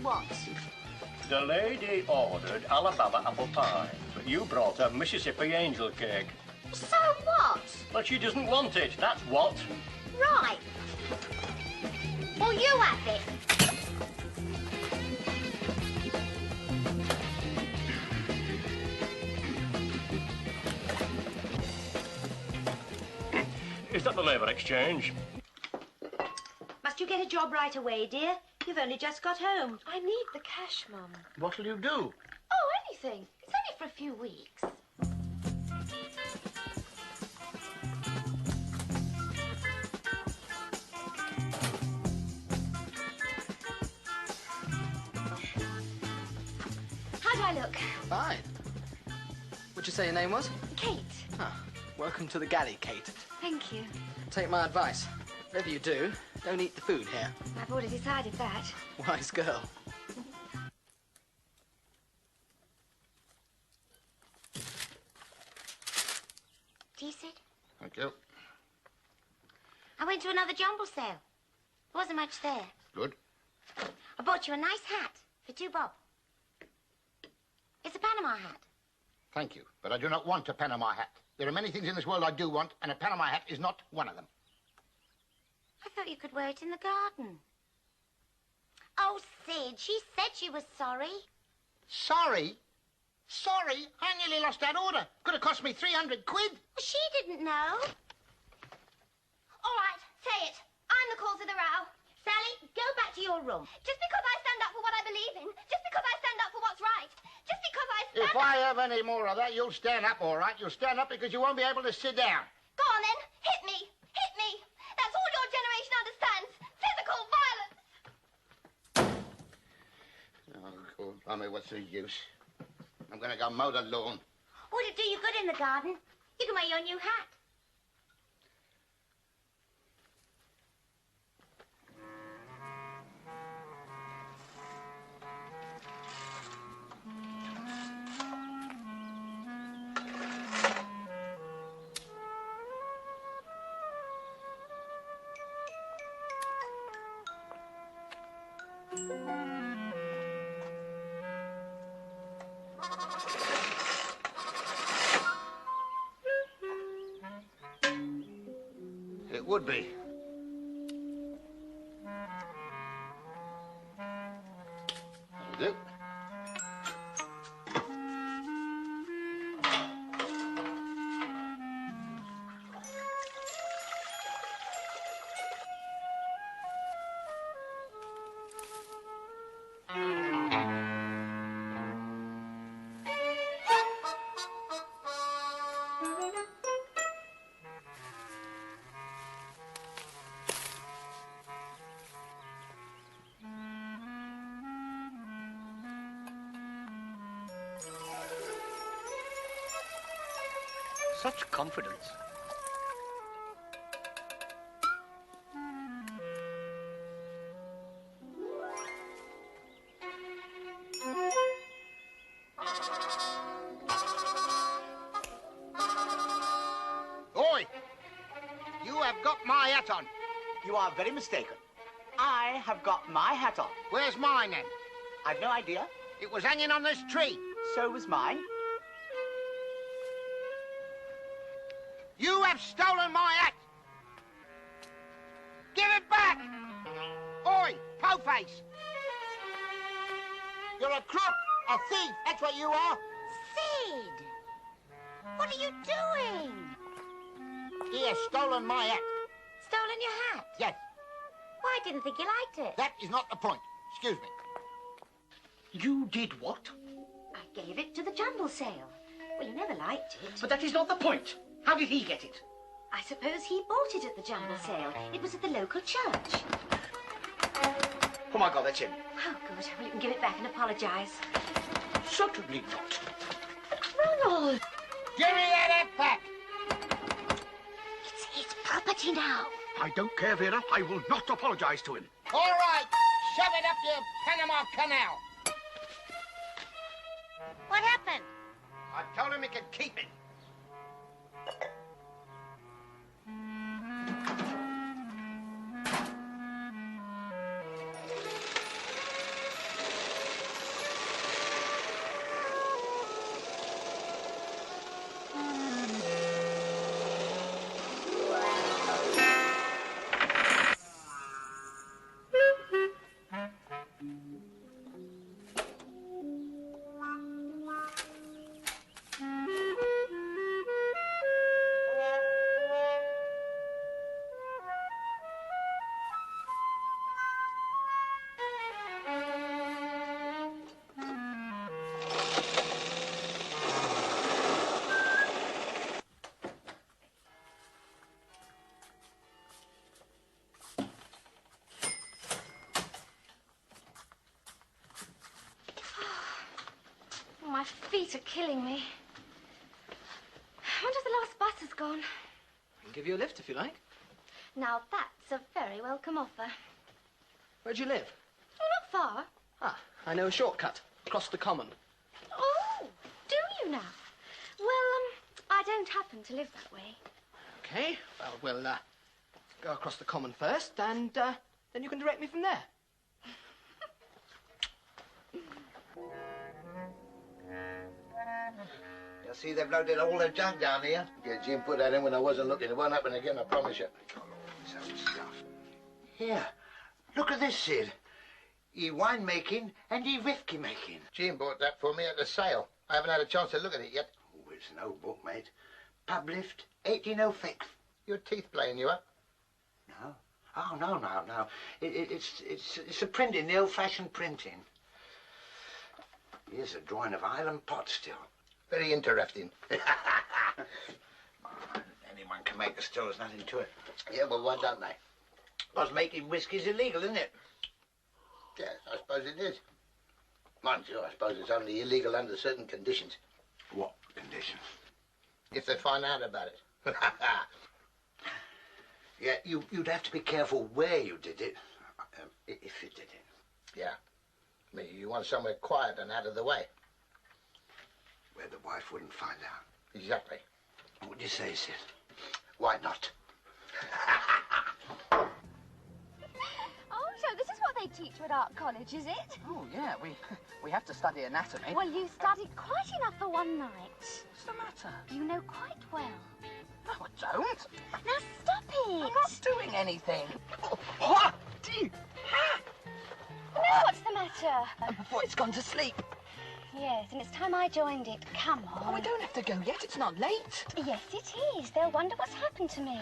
What? The lady ordered Alabama apple pie, but you brought her Mississippi angel cake. So what? But she doesn't want it, that's what. Right. Well, you have it. the labour exchange. Must you get a job right away, dear? You've only just got home. I need the cash, Mum. What'll you do? Oh, anything. It's only for a few weeks. How do I look? Fine. What'd you say your name was? Kate. Ah, welcome to the galley, Kate. Thank you. Take my advice. Whatever you do, don't eat the food here. I've already decided that. Wise girl. Tea, Sid? Thank you. I went to another jumble sale. There wasn't much there. Good. I bought you a nice hat for $2 bob. It's a Panama hat. Thank you, but I do not want a Panama hat. There are many things in this world I do want, and a Panama hat is not one of them. I thought you could wear it in the garden. Oh, Sid, she said she was sorry. Sorry? Sorry? I nearly lost that order. Could have cost me 300 quid. Well, she didn't know. All right, say it. I'm the cause of the row. Sally, go back to your room. Just because I stand up for what I believe in, just because I stand up for what's right, just because I stand If I have any more of that, you'll stand up, all right? You'll stand up because you won't be able to sit down. Go on then, hit me, hit me. That's all your generation understands. Physical violence. Oh, God, blimey, what's the use? I'm going to go mow the lawn. Would it do you good in the garden? You can wear your new hat. It would be. That'll do. Such confidence. Oi! You have got my hat on. You are very mistaken. I have got my hat on. Where's mine, then? I've no idea. It was hanging on this tree. So was mine. You have stolen my hat! Give it back! Oi, po-face! You're a crook, a thief, that's what you are! Sid! What are you doing? He has stolen my hat. Stolen your hat? Yes. Well, I didn't think you liked it. That is not the point. Excuse me. You did what? I gave it to the jumble sale. Well, you never liked it. But that is not the point. How did he get it? I suppose he bought it at the jumble sale. It was at the local church. Oh, my God, that's him. Oh, good. Well, you can give it back and apologise. Certainly not. Ronald! Give me that hat back! It's his property now. I don't care, Vera. I will not apologise to him. All right, shove it up your Panama Canal. What happened? I told him he could keep it. feet are killing me. I wonder if the last bus has gone. I can give you a lift if you like. Now, that's a very welcome offer. Where do you live? Oh, not far. Ah, I know a shortcut. Across the common. Oh, do you now? Well, I don't happen to live that way. Okay, well, we'll go across the common first, and then you can direct me from there. You see, they've loaded all their junk down here. Yeah, Jim put that in when I wasn't looking. It won't happen again, I promise you. Here, look at this, Sid. Ye wine-making and ye whiskey-making. Jim bought that for me at the sale. I haven't had a chance to look at it yet. Oh, it's an old book, mate. Published 1806. Your teeth playing you up? No. Oh, no. It's a printing, the old-fashioned printing. Here's a drawing of Island Pot still. Very interesting. Anyone can make a still, there's nothing to it. Yeah, well, why don't they? Because making whiskey's illegal, isn't it? Yes, I suppose it is. Mind you, I suppose it's only illegal under certain conditions. What conditions? If they find out about it. Yeah, you'd have to be careful where you did it, if you did it. Yeah. I mean, you want somewhere quiet and out of the way. Where the wife wouldn't find out. Exactly. What do you say, Sid? Why not? Oh, so this is what they teach you at art college, is it? Oh, yeah, we have to study anatomy. Well, you studied quite enough for one night. What's the matter? You know quite well. No, I don't. Now stop it. I'm not doing anything. Now what's the matter? Before it's gone to sleep. Yes, and it's time I joined it. Come on. Oh, we don't have to go yet. It's not late. Yes, it is. They'll wonder what's happened to me.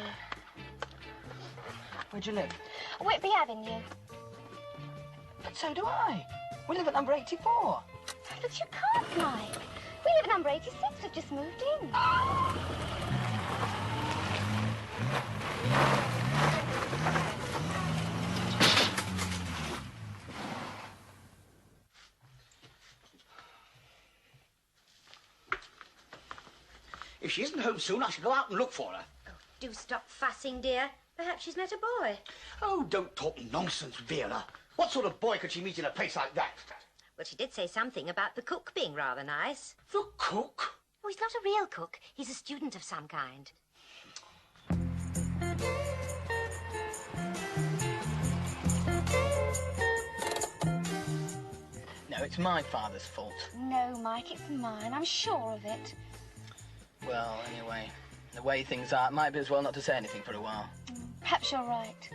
Where'd you live? Whitby Avenue. But so do I. We live at number 84. But you can't, Mike. We live at number 86. We've just moved in. If she isn't home soon, I shall go out and look for her. Oh, do stop fussing, dear. Perhaps she's met a boy. Oh, don't talk nonsense, Vera. What sort of boy could she meet in a place like that? Well, she did say something about the cook being rather nice. The cook? Oh, he's not a real cook. He's a student of some kind. No, it's my father's fault. No, Mike, it's mine. I'm sure of it. Well, anyway, the way things are, it might be as well not to say anything for a while. Perhaps you're right.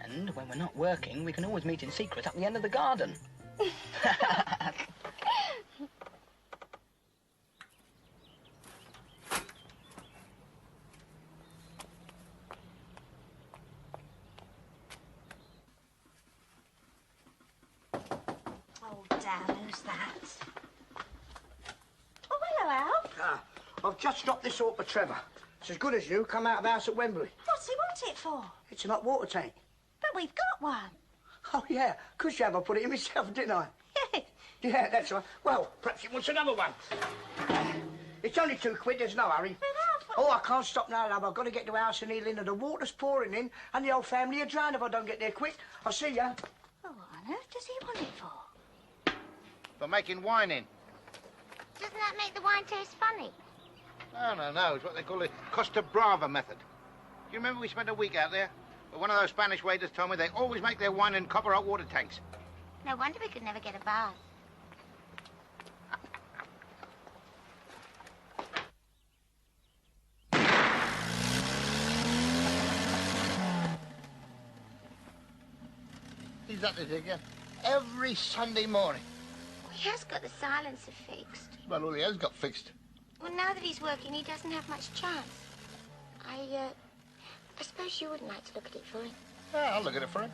And when we're not working, we can always meet in secret up the end of the garden. Oh, damn, who's that? Oh, hello, Al. I've just dropped this off for Trevor. It's as good as new, come out of the house at Wembley. What's he want it for? It's a hot water tank. But we've got one. Oh, yeah, could you have? I put it in myself, didn't I? Yeah, that's right. Well, perhaps he wants another one. It's only £2, there's no hurry. Oh, I can't stop now, love. I've got to get to the house and Ealing, and the water's pouring in, and the whole family are drowned if I don't get there quick. I'll see ya. Oh, what on earth does he want it for? For making wine in. Doesn't that make the wine taste funny? No. It's what they call the Costa Brava method. Do you remember we spent a week out there? But one of those Spanish waiters told me they always make their wine in copper hot water tanks. No wonder we could never get a bath. He's at it again. Every Sunday morning. He has got the silencer fixed. Well, all he has got fixed. Well, now that he's working, he doesn't have much chance. I suppose you wouldn't like to look at it for him. Yeah, I'll look at it for him.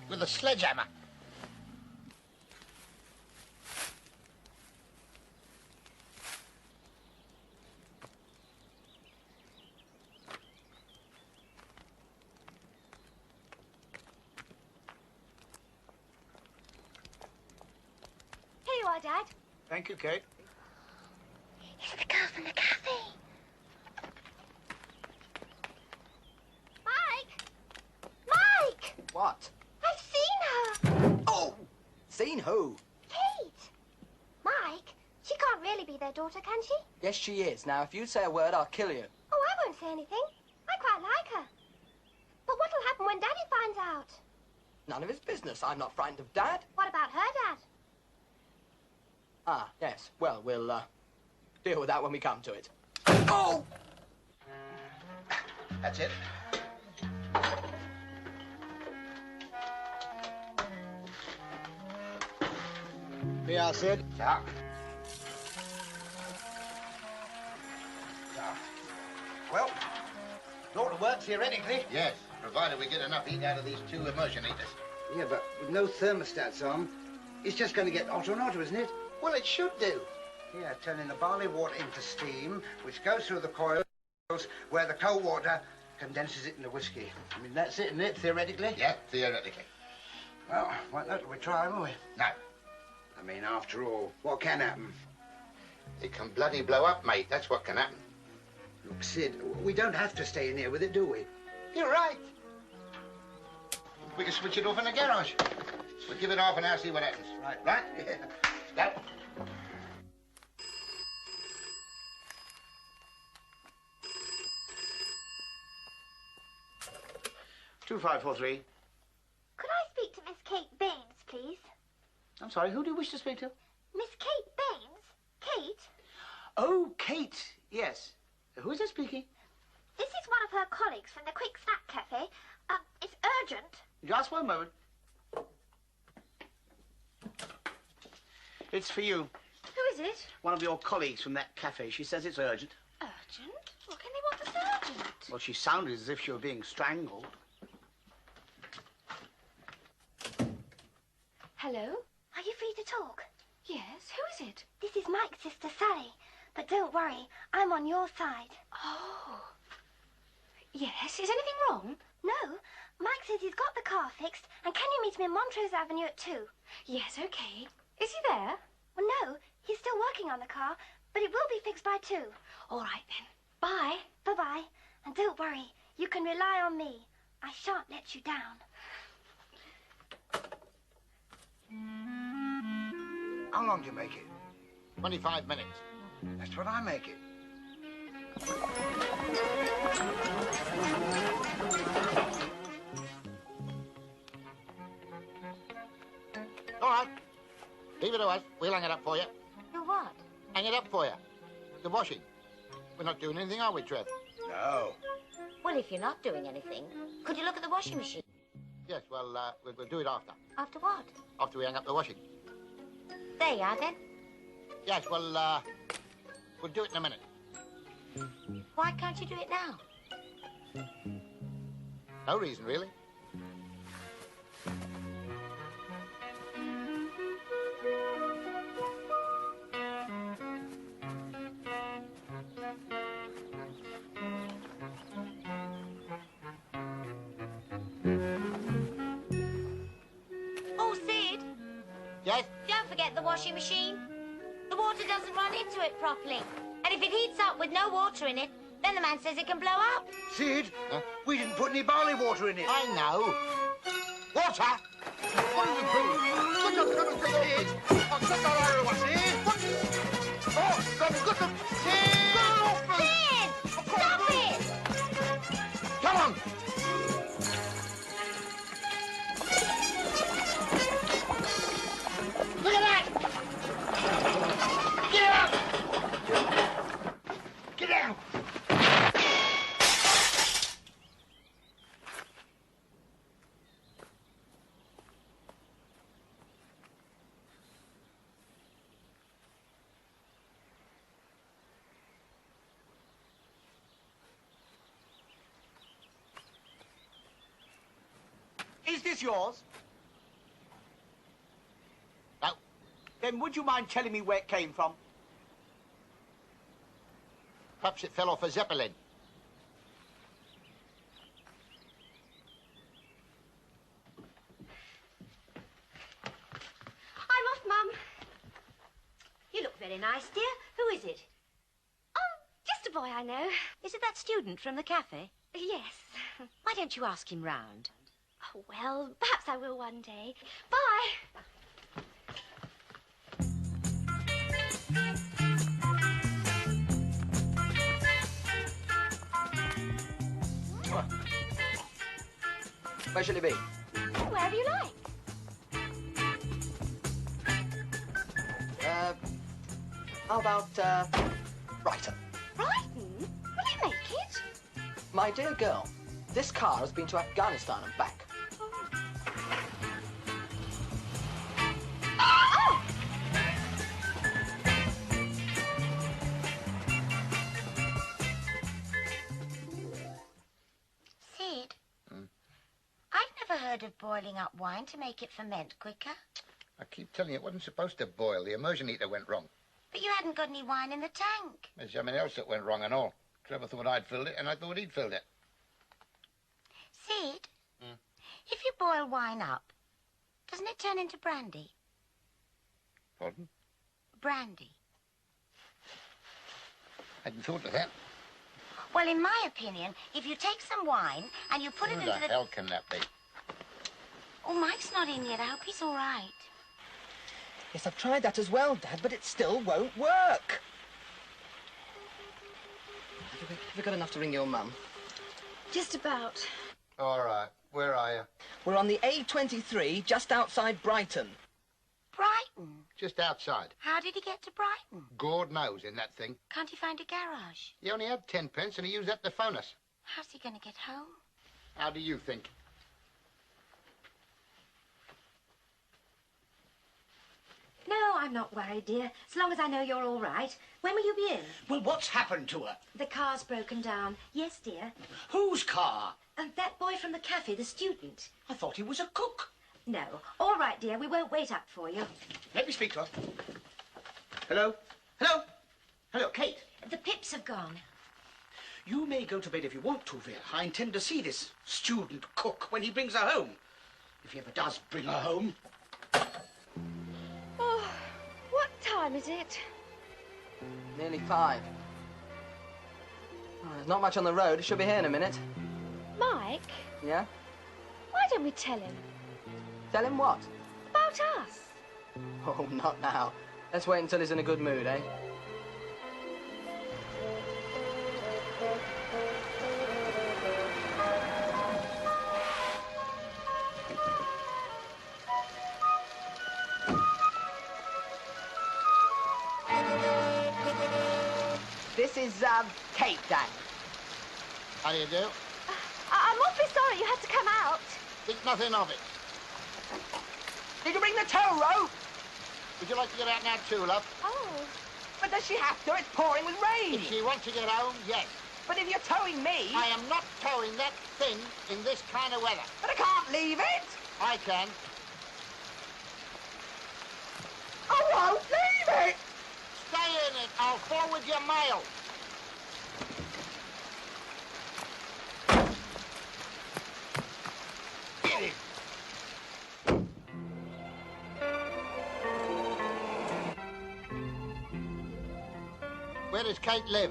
With a sledgehammer. Here you are, Dad. Thank you, Kate. from the cafe. Mike! Mike! What? I've seen her! Oh! Seen who? Kate! Mike, she can't really be their daughter, can she? Yes, she is. Now, if you say a word, I'll kill you. Oh, I won't say anything. I quite like her. But what'll happen when Daddy finds out? None of his business. I'm not frightened of Dad. What about her dad? Ah, yes. Well, we'll, deal with that when we come to it. Oh! That's it. Here you are, Sid. Yeah. Well, it ought to work theoretically. Yes, provided we get enough heat out of these two immersion heaters. Yeah, but with no thermostats on, it's just going to get hotter and hotter, isn't it? Well, it should do. Yeah, turning the barley water into steam, which goes through the coils where the cold water condenses it into whiskey. I mean, that's it, isn't it, theoretically? Yeah, theoretically. Well, won't know till we try, will we? No. I mean, after all, what can happen? It can bloody blow up, mate. That's what can happen. Look, Sid, we don't have to stay in here with it, do we? You're right. We can switch it off in the garage. We'll give it half an hour, see what happens. Right. Right? Yeah. That. $2543. Could I speak to Miss Kate Baines, please? I'm sorry, who do you wish to speak to? Miss Kate Baines? Kate? Oh, Kate. Yes. Who is that speaking? This is one of her colleagues from the Quick Snack Cafe. It's urgent. Just one moment. It's for you. Who is it? One of your colleagues from that cafe. She says it's urgent. Urgent? What can they want us urgent? Well, she sounded as if she were being strangled. Hello? Are you free to talk? Yes, who is it? This is Mike's sister, Sally. But don't worry, I'm on your side. Oh. Yes, is anything wrong? No. Mike says he's got the car fixed, and can you meet him in Montrose Avenue at 2? Yes, okay. Is he there? Well, no. He's still working on the car, but it will be fixed by 2. All right, then. Bye. Bye-bye. And don't worry, you can rely on me. I shan't let you down. How long do you make it? 25 minutes. That's what I make it. All right. Leave it to us. We'll hang it up for you. You what? Hang it up for you. The washing. We're not doing anything, are we, Trev? No. Well, if you're not doing anything, could you look at the washing machine? Yes, well, we'll do it after. After what? After we hang up the washing. There you are, then. Yes, well, we'll do it in a minute. Why can't you do it now? No reason, really. Oh, Sid. Yes? Don't forget the washing machine. The water doesn't run into it properly. And if it heats up with no water in it, then the man says it can blow up. Sid, we didn't put any barley water in it. I know. Water? What are you doing? Look up, look at it. Oh, get that out of the way. Sid! Oh, good. Sid! Get off me! Sid! Stop it! Come on! Look at that! Get out! Get out! Is this yours? No. Then would you mind telling me where it came from? Perhaps it fell off a Zeppelin. I'm off, Mum. You look very nice, dear. Who is it? Oh, a boy I know. Is it that student from the cafe? Yes. Why don't you ask him round? Oh, well, perhaps I will one day. Bye. Where shall it be? Wherever you like. How about, Brighton? Brighton? Will it make it? My dear girl, this car has been to Afghanistan and back. Oh! Sid, I've never heard of boiling up wine to make it ferment quicker. I keep telling you, it wasn't supposed to boil. The immersion heater went wrong. But you hadn't got any wine in the tank. There's something else that went wrong and all. Trevor thought I'd filled it, and I thought he'd filled it. Sid, if you boil wine up, doesn't it turn into brandy? Pardon? Brandy. I hadn't thought of that. Well, in my opinion, if you take some wine and you put it Who into the hell can that be? Oh, Mike's not in yet. I hope he's all right. Yes, I've tried that as well, Dad, but it still won't work. Have you got enough to ring your mum? Just about. All right. Where are you? We're on the A23, just outside Brighton. Brighton? Just outside. How did he get to Brighton? God knows in that thing. Can't he find a garage? He only had 10 pence and he used that to phone us. How's he going to get home? How do you think? No, I'm not worried, dear. As long as I know you're all right. When will you be in? Well, what's happened to her? The car's broken down. Yes, dear. Whose car? That boy from the cafe, the student. I thought he was a cook. No. All right, dear. We won't wait up for you. Let me speak to her. Hello? Hello? Hello, Kate. The pips have gone. You may go to bed if you want to, Vera. I intend to see this student cook when he brings her home. If he ever does bring her home. Oh, what time is it? Nearly 5. Oh, there's not much on the road. She'll be here in a minute. Mike, Yeah? why don't we tell him? Tell him what? About us. Oh, not now. Let's wait until he's in a good mood, eh? This is, Kate, Dad. How do you do? I'm awfully sorry you had to come out. Think nothing of it. Did you bring the tow rope? Would you like to get out now too, love? Oh. But does she have to? It's pouring with rain. If she wants to get home, yes. But if you're towing me... I am not towing that thing in this kind of weather. But I can't leave it. I can. I won't leave it. Stay in it. I'll forward your mail. Get it. Where does Kate live?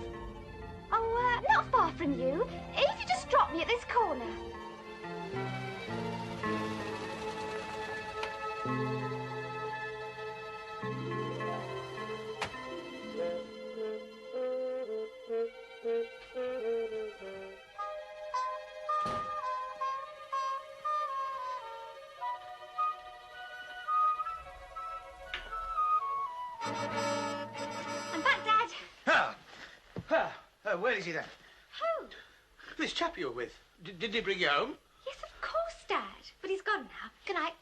Oh, not far from you. If you just drop me at this corner. I'm back, Dad. Where is he then? Who? This chap you were with. Did he bring you home? Yes, of course, Dad. But he's gone now. Good night.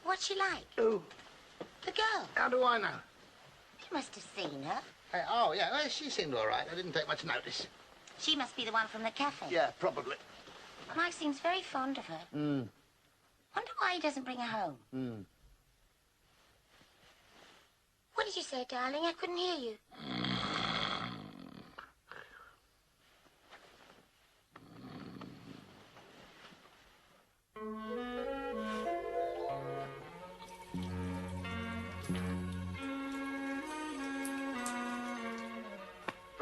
What's she like? Oh. The girl. How do I know? You must have seen her. Oh, yeah, well, she seemed all right. I didn't take much notice. She must be the one from the cafe. Yeah, probably. Mike seems very fond of her. Hmm. Wonder why he doesn't bring her home. Hmm. What did you say, darling? I couldn't hear you.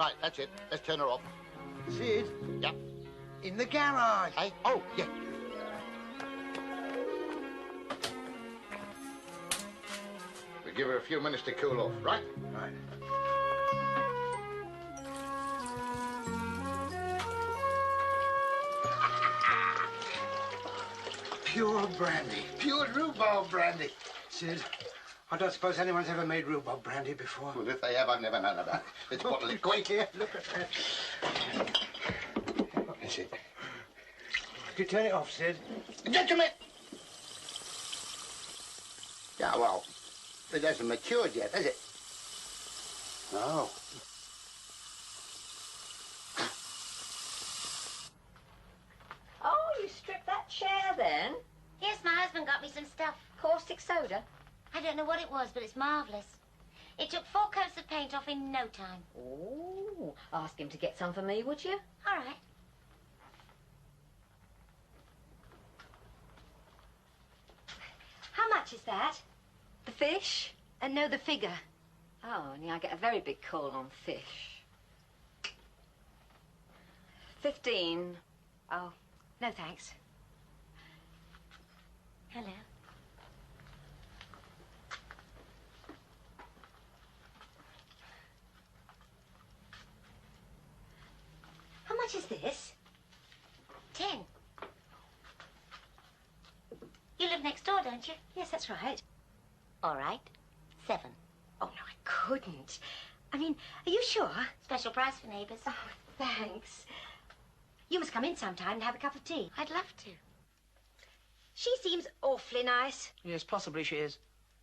Right, that's it. Let's turn her off. Sid? Yep. In the garage. Hey? Oh, yeah. We give her a few minutes to cool off, right? Right. Pure brandy. Pure rhubarb brandy. Sid, I don't suppose anyone's ever made rhubarb brandy before. Well, if they have, I've never known about it. Let's bottle it quick. Here, look at that. What is it? Did you turn it off, Sid? Gentlemen! Yeah, well, it hasn't matured yet, has it? Oh. Oh, you stripped that chair then? Yes, my husband got me some stuff. Caustic soda? I don't know what it was, but it's marvellous. It took 4 coats of paint off in no time. Oh, ask him to get some for me, would you? All right. How much is that? The fish? No, the figure. Oh, and I get a very big call on fish. 15. Oh, no thanks. Hello. How much is this? 10. You live next door, don't you? Yes, that's right. All right. 7. Oh, no, I couldn't. I mean, are you sure? Special price for neighbours. Oh, thanks. You must come in sometime and have a cup of tea. I'd love to. She seems awfully nice. Yes, possibly she is.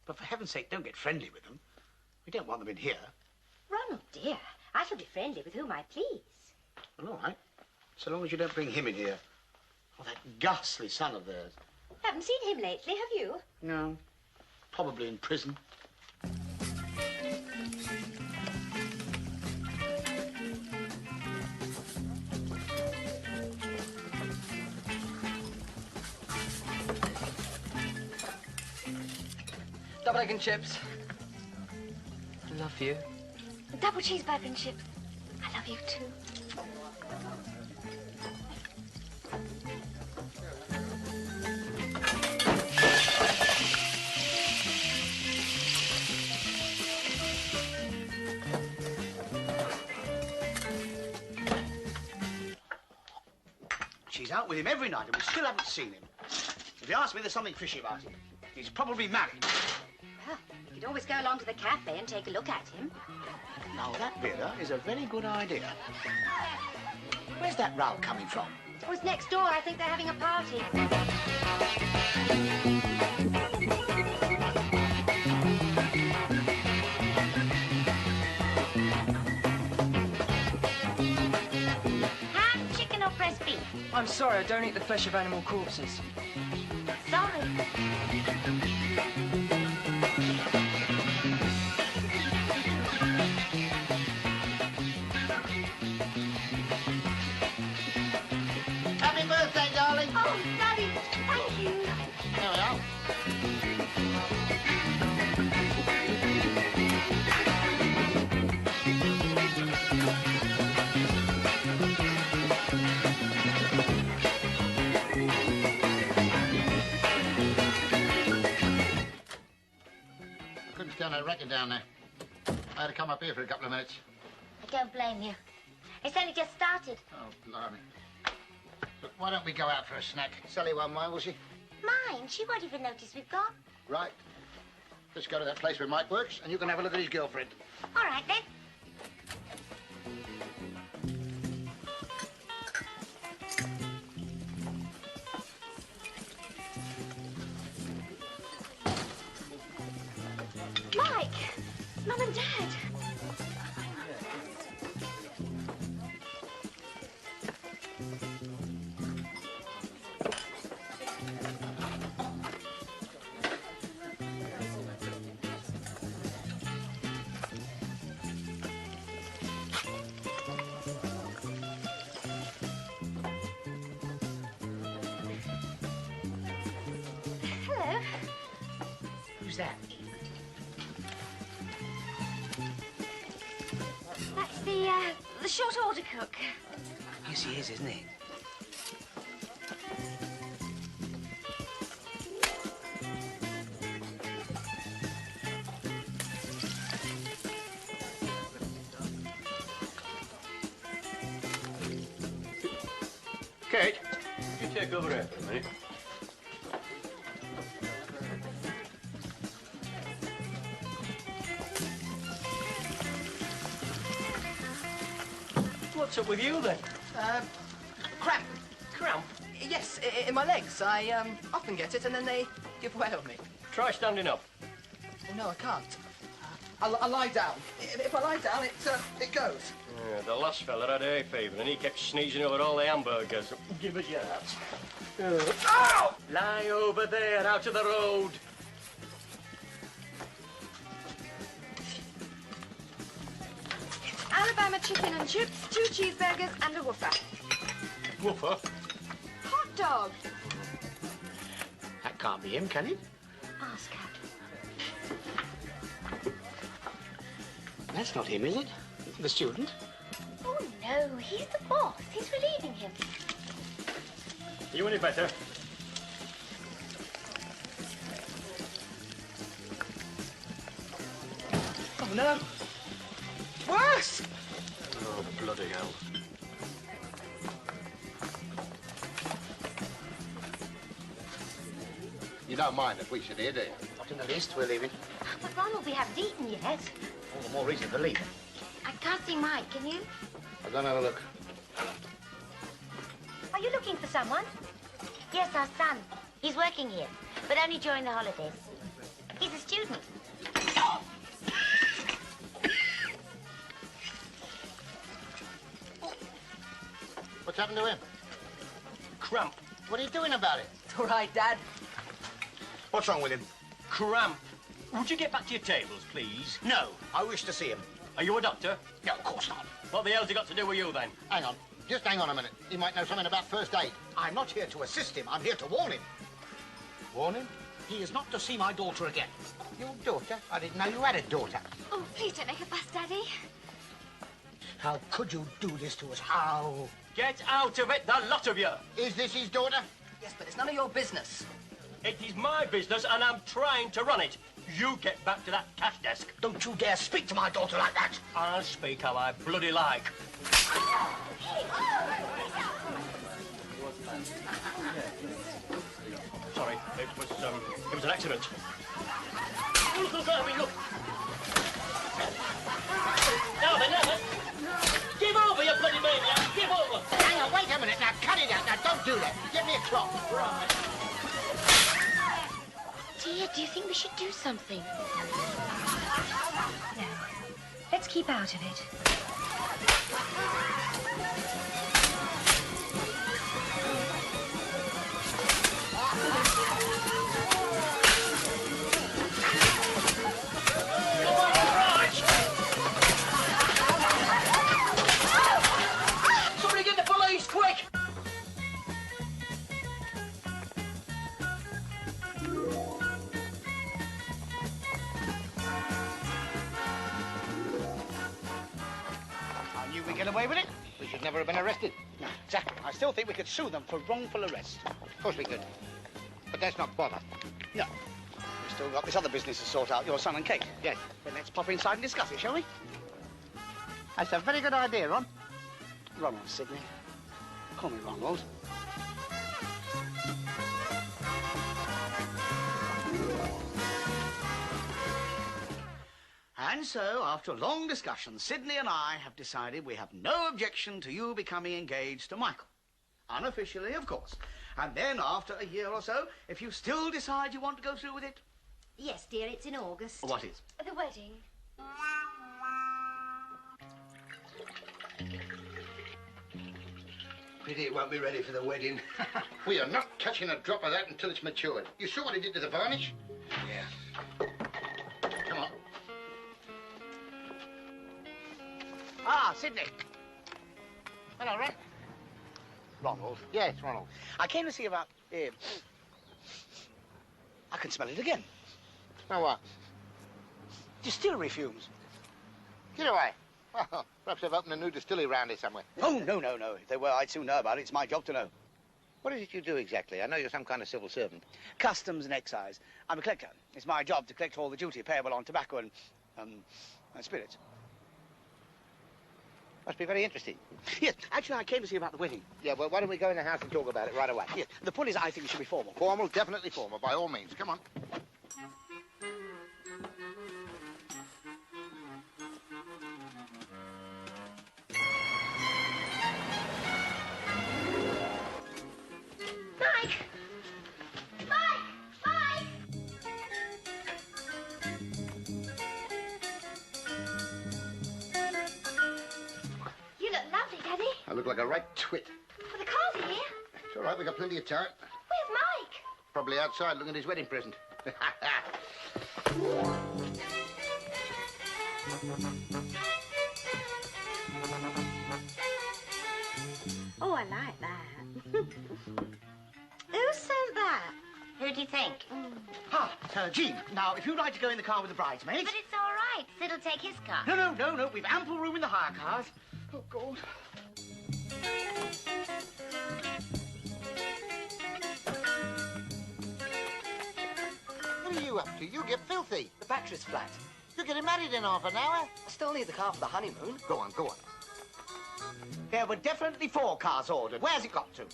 But for heaven's sake, don't get friendly with them. We don't want them in here. Ronald, dear, I shall be friendly with whom I please. Well, all right. So long as you don't bring him in here. Or that ghastly son of theirs. Haven't seen him lately, have you? No. Probably in prison. Double egg and chips. Love you. Double cheeseburger and chips. I love you too. She's out with him every night and we still haven't seen him. If you ask me, there's something fishy about him. He's probably married. Well, you could always go along to the cafe and take a look at him. Now, that, Vera, is a very good idea. Where's that row coming from? Oh, it's next door. I think they're having a party. Ham, chicken or breast beef? I'm sorry, I don't eat the flesh of animal corpses. Sorry. Happy birthday, darling. Oh, Daddy, thank you. There we are. I couldn't stand that racket down there. I had to come up here for a couple of minutes. I don't blame you. It's only just started. Oh, blimey. Look, why don't we go out for a snack? Sally won't mind, will she? Mine, she won't even notice we've gone. Right. Let's go to that place where Mike works, and you can have a look at his girlfriend. All right, then. Mike! Mum and Dad! Hello. Who's that? That's the short order cook. Yes, he is, isn't he? Kate, you take over here for a minute. What's up with you then? Cramp. Cramp? Yes, in my legs. I often get it and then they give way on me. Try standing up. Oh, no, I can't. I lie down. If I lie down, it goes. Yeah, the last fella had hay fever and he kept sneezing over all the hamburgers. Give us your hat. Ow! Lie over there, out of the road. Alabama chicken and chips, 2 cheeseburgers and a woofer. Woofer? Hot dog. That can't be him, can it? Ask her. That's not him, is it? The student? Oh, no, he's the boss. He's relieving him. You any better? Oh, no. Worse! Oh, bloody hell. You don't mind if we sit here, do you? Not in the least, we're leaving. But Ronald, we haven't eaten yet. All the more reason to leave. I can't see Mike, can you? I'll go and have a look. Are you looking for someone? Yes, our son. He's working here, but only during the holidays. He's a student. What's happened to him? Cramp. What are you doing about it? It's all right, Dad. What's wrong with him? Cramp. Would you get back to your tables, please? No, I wish to see him. Are you a doctor? No, of course not. What the hell's he got to do with you, then? Hang on. Just hang on a minute. He might know something about first aid. I'm not here to assist him. I'm here to warn him. Warn him? He is not to see my daughter again. Your daughter? I didn't know you had a daughter. Oh, please don't make a fuss, Daddy. How could you do this to us? How? Get out of it, the lot of you! Is this his daughter? Yes, but it's none of your business. It is my business and I'm trying to run it. You get back to that cash desk. Don't you dare speak to my daughter like that. I'll speak how I bloody like. Sorry, it was an accident. Look, I mean, look. Now then. Give over, you bloody maniac. Give over. Hang on, wait a minute. Now, cut it out. Now, don't do that. Give me a cloth. Right. Dear, do you think we should do something? No. Let's keep out of it. Somebody get the police, quick! I knew we'd get away with it. We should never have been arrested. No, exactly. I still think we could sue them for wrongful arrest. Of course we could. But that's not bother. No. We've still got this other business to sort out, your son and Kate. Yes. Then let's pop inside and discuss it, shall we? That's a very good idea, Ron. Ronald, Sidney. Call me Ronald. And so, after a long discussion, Sidney and I have decided we have no objection to you becoming engaged to Michael. Unofficially, of course. And then, after a year or so, if you still decide you want to go through with it... Yes, dear, it's in August. What is? The wedding. Pity it won't be ready for the wedding. We are not touching a drop of that until it's matured. You saw what he did to the varnish? Yeah. Come on. Ah, Sidney. Hello, Ron. Ronald. Yes, Ronald. I came to see about... I can smell it again. Smell what? Distillery fumes. Get away. Well, perhaps they've opened a new distillery round here somewhere. Oh, no. If they were, I'd soon know about it. It's my job to know. What is it you do exactly? I know you're some kind of civil servant. Customs and excise. I'm a collector. It's my job to collect all the duty payable on tobacco and spirits. Must be very interesting. Yes, actually, I came to see about the wedding. Yeah, well, why don't we go in the house and talk about it right away? Yes, the point is, I think it should be formal. Formal? Definitely formal, by all means. Come on. Mike! You look lovely, Daddy. I look like a right twit. Well, the cars are here. It's all right, we've got plenty of time. Where's Mike? Probably outside looking at his wedding present. Oh, I like that. Who sent that? Who do you think? Jean, now, if you'd like to go in the car with the bridesmaids... But it's all right. Sid'll take his car. No. We've ample room in the hire cars. Oh, God. What are you up to? You get filthy. The battery's flat. You're getting married in half an hour. I still need the car for the honeymoon. Go on. There were definitely 4 cars ordered. Where's it got to?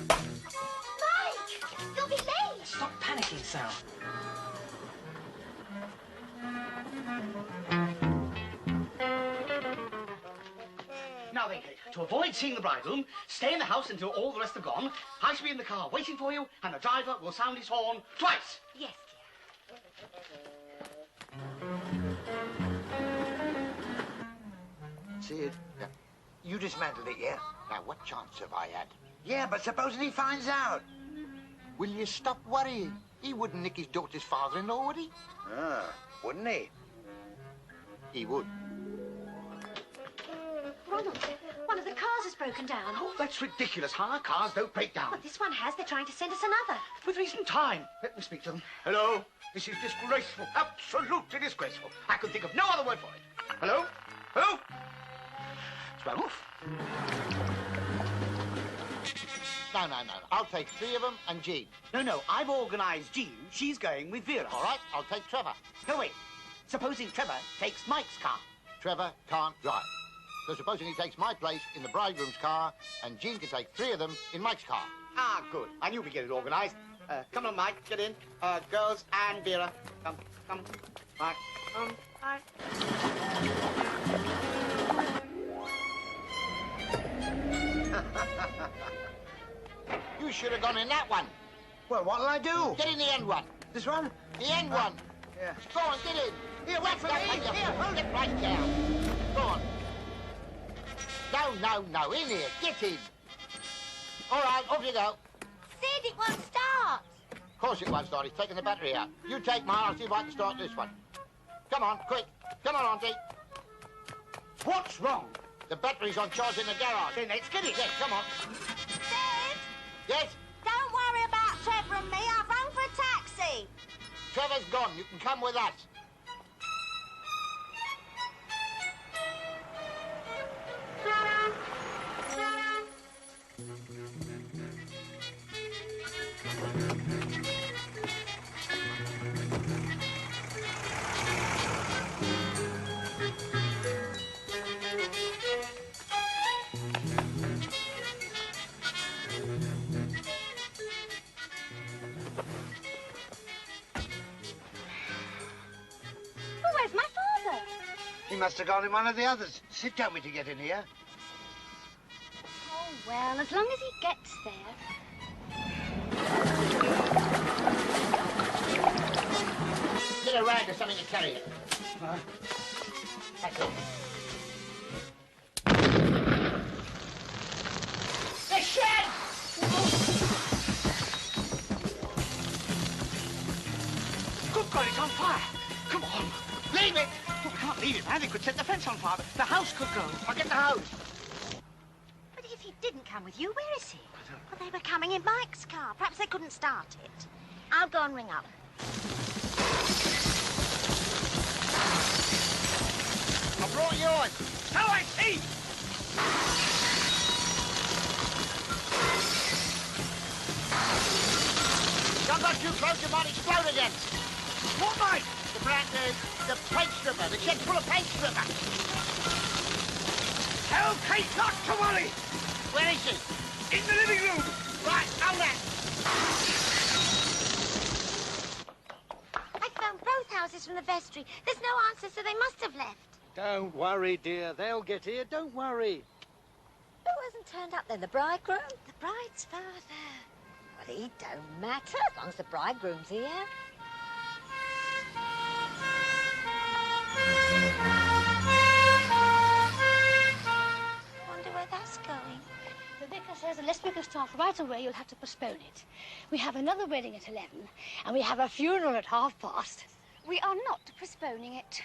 Mike! You'll be late! Stop panicking, Sal. Now then, Kate, to avoid seeing the bridegroom, stay in the house until all the rest have gone. I shall be in the car waiting for you, and the driver will sound his horn twice. Yes, Sid, you dismantled it, yeah? Now, what chance have I had? Yeah, but supposing he finds out? Will you stop worrying? He wouldn't nick his daughter's father-in-law, would he? Wouldn't he? He would. Ronald, one of the cars has broken down. Oh, that's ridiculous. Hire cars don't break down. But this one has. They're trying to send us another. With recent time. Let me speak to them. Hello? This is disgraceful. Absolutely disgraceful. I could think of no other word for it. Hello? Hello? Swell off. No. I'll take 3 of them and Jean. No. I've organised Jean. She's going with Vera. All right, I'll take Trevor. No, wait. Supposing Trevor takes Mike's car. Trevor can't drive. So supposing he takes my place in the bridegroom's car and Jean can take 3 of them in Mike's car. Ah, good. I knew we'd get it organised. Come on, Mike. Get in. Girls and Vera. Come. Mike. Mike. You should have gone in that one. Well, what'll I do? Get in the end one. This one? The end one. Yeah. Go on, get in. Here, wait for me. Here, hold it right down. Go on. No. In here. Get in. All right, off you go. Sid, it won't start. Of course it won't start. He's taking the battery out. You take mine. I'll see if I can start this one. Come on, quick. Come on, Auntie. What's wrong? The battery's on charge in the garage. Then let's get it. Yes, come on. Sid! Yes? Don't worry about Trevor and me. I've rung for a taxi. Trevor's gone. You can come with us. Where's my father? He must have gone in one of the others. Sid told me to get in here. Oh, well, as long as he gets there. Get a rag or something to carry it. That's it. The shed! Good God, it's on fire. Come on. Leave it. Well, we can't leave it, man. They could set the fence on fire. The house could go. I'll get the house. But if he didn't come with you, where is he? Well, they were coming in Mike's car. Perhaps they couldn't start it. I'll go and ring up. brought yours. So I see. Don't go too close, you might explode again. What, mate? The paint stripper. The shed's full of paint stripper. Tell Kate not to worry. Where is she? In the living room. Right, hold that. I phoned both houses from the vestry. There's no answer, so they must have left. Don't worry, dear. They'll get here. Don't worry. Who hasn't turned up then? The bridegroom? The bride's father. Well, he don't matter as long as the bridegroom's here. Wonder where that's going. The vicar says unless we can start right away, you'll have to postpone it. We have another wedding at 11, and we have a funeral at past. We are not postponing it.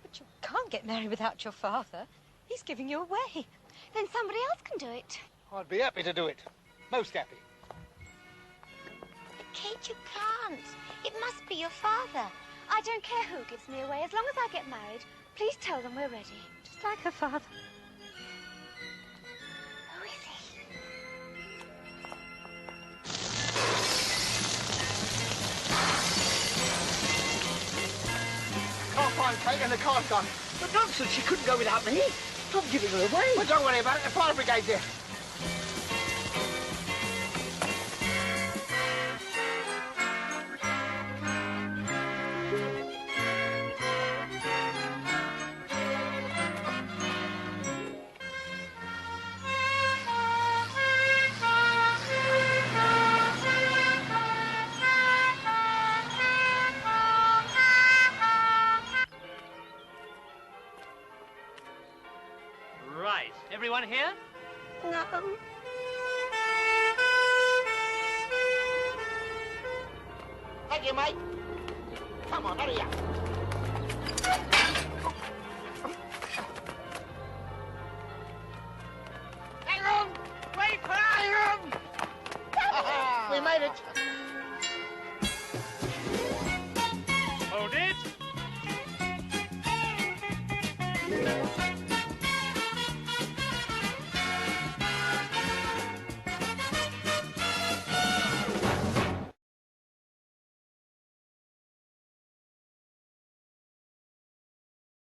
But you can't get married without your father. He's giving you away. Then somebody else can do it. I'd be happy to do it. Most happy. But Kate, you can't. It must be your father. I don't care who gives me away, as long as I get married. Please tell them we're ready. Just like her father. Who is he? Can't find Kate and the car's gone. But nonsense, she couldn't go without me. I'm giving her away. Well, don't worry about it. The fire brigade's here. Right. Everyone here? No. Thank you, mate. Come on, hurry up. Hang on! Wait for us! Hang on! We made it.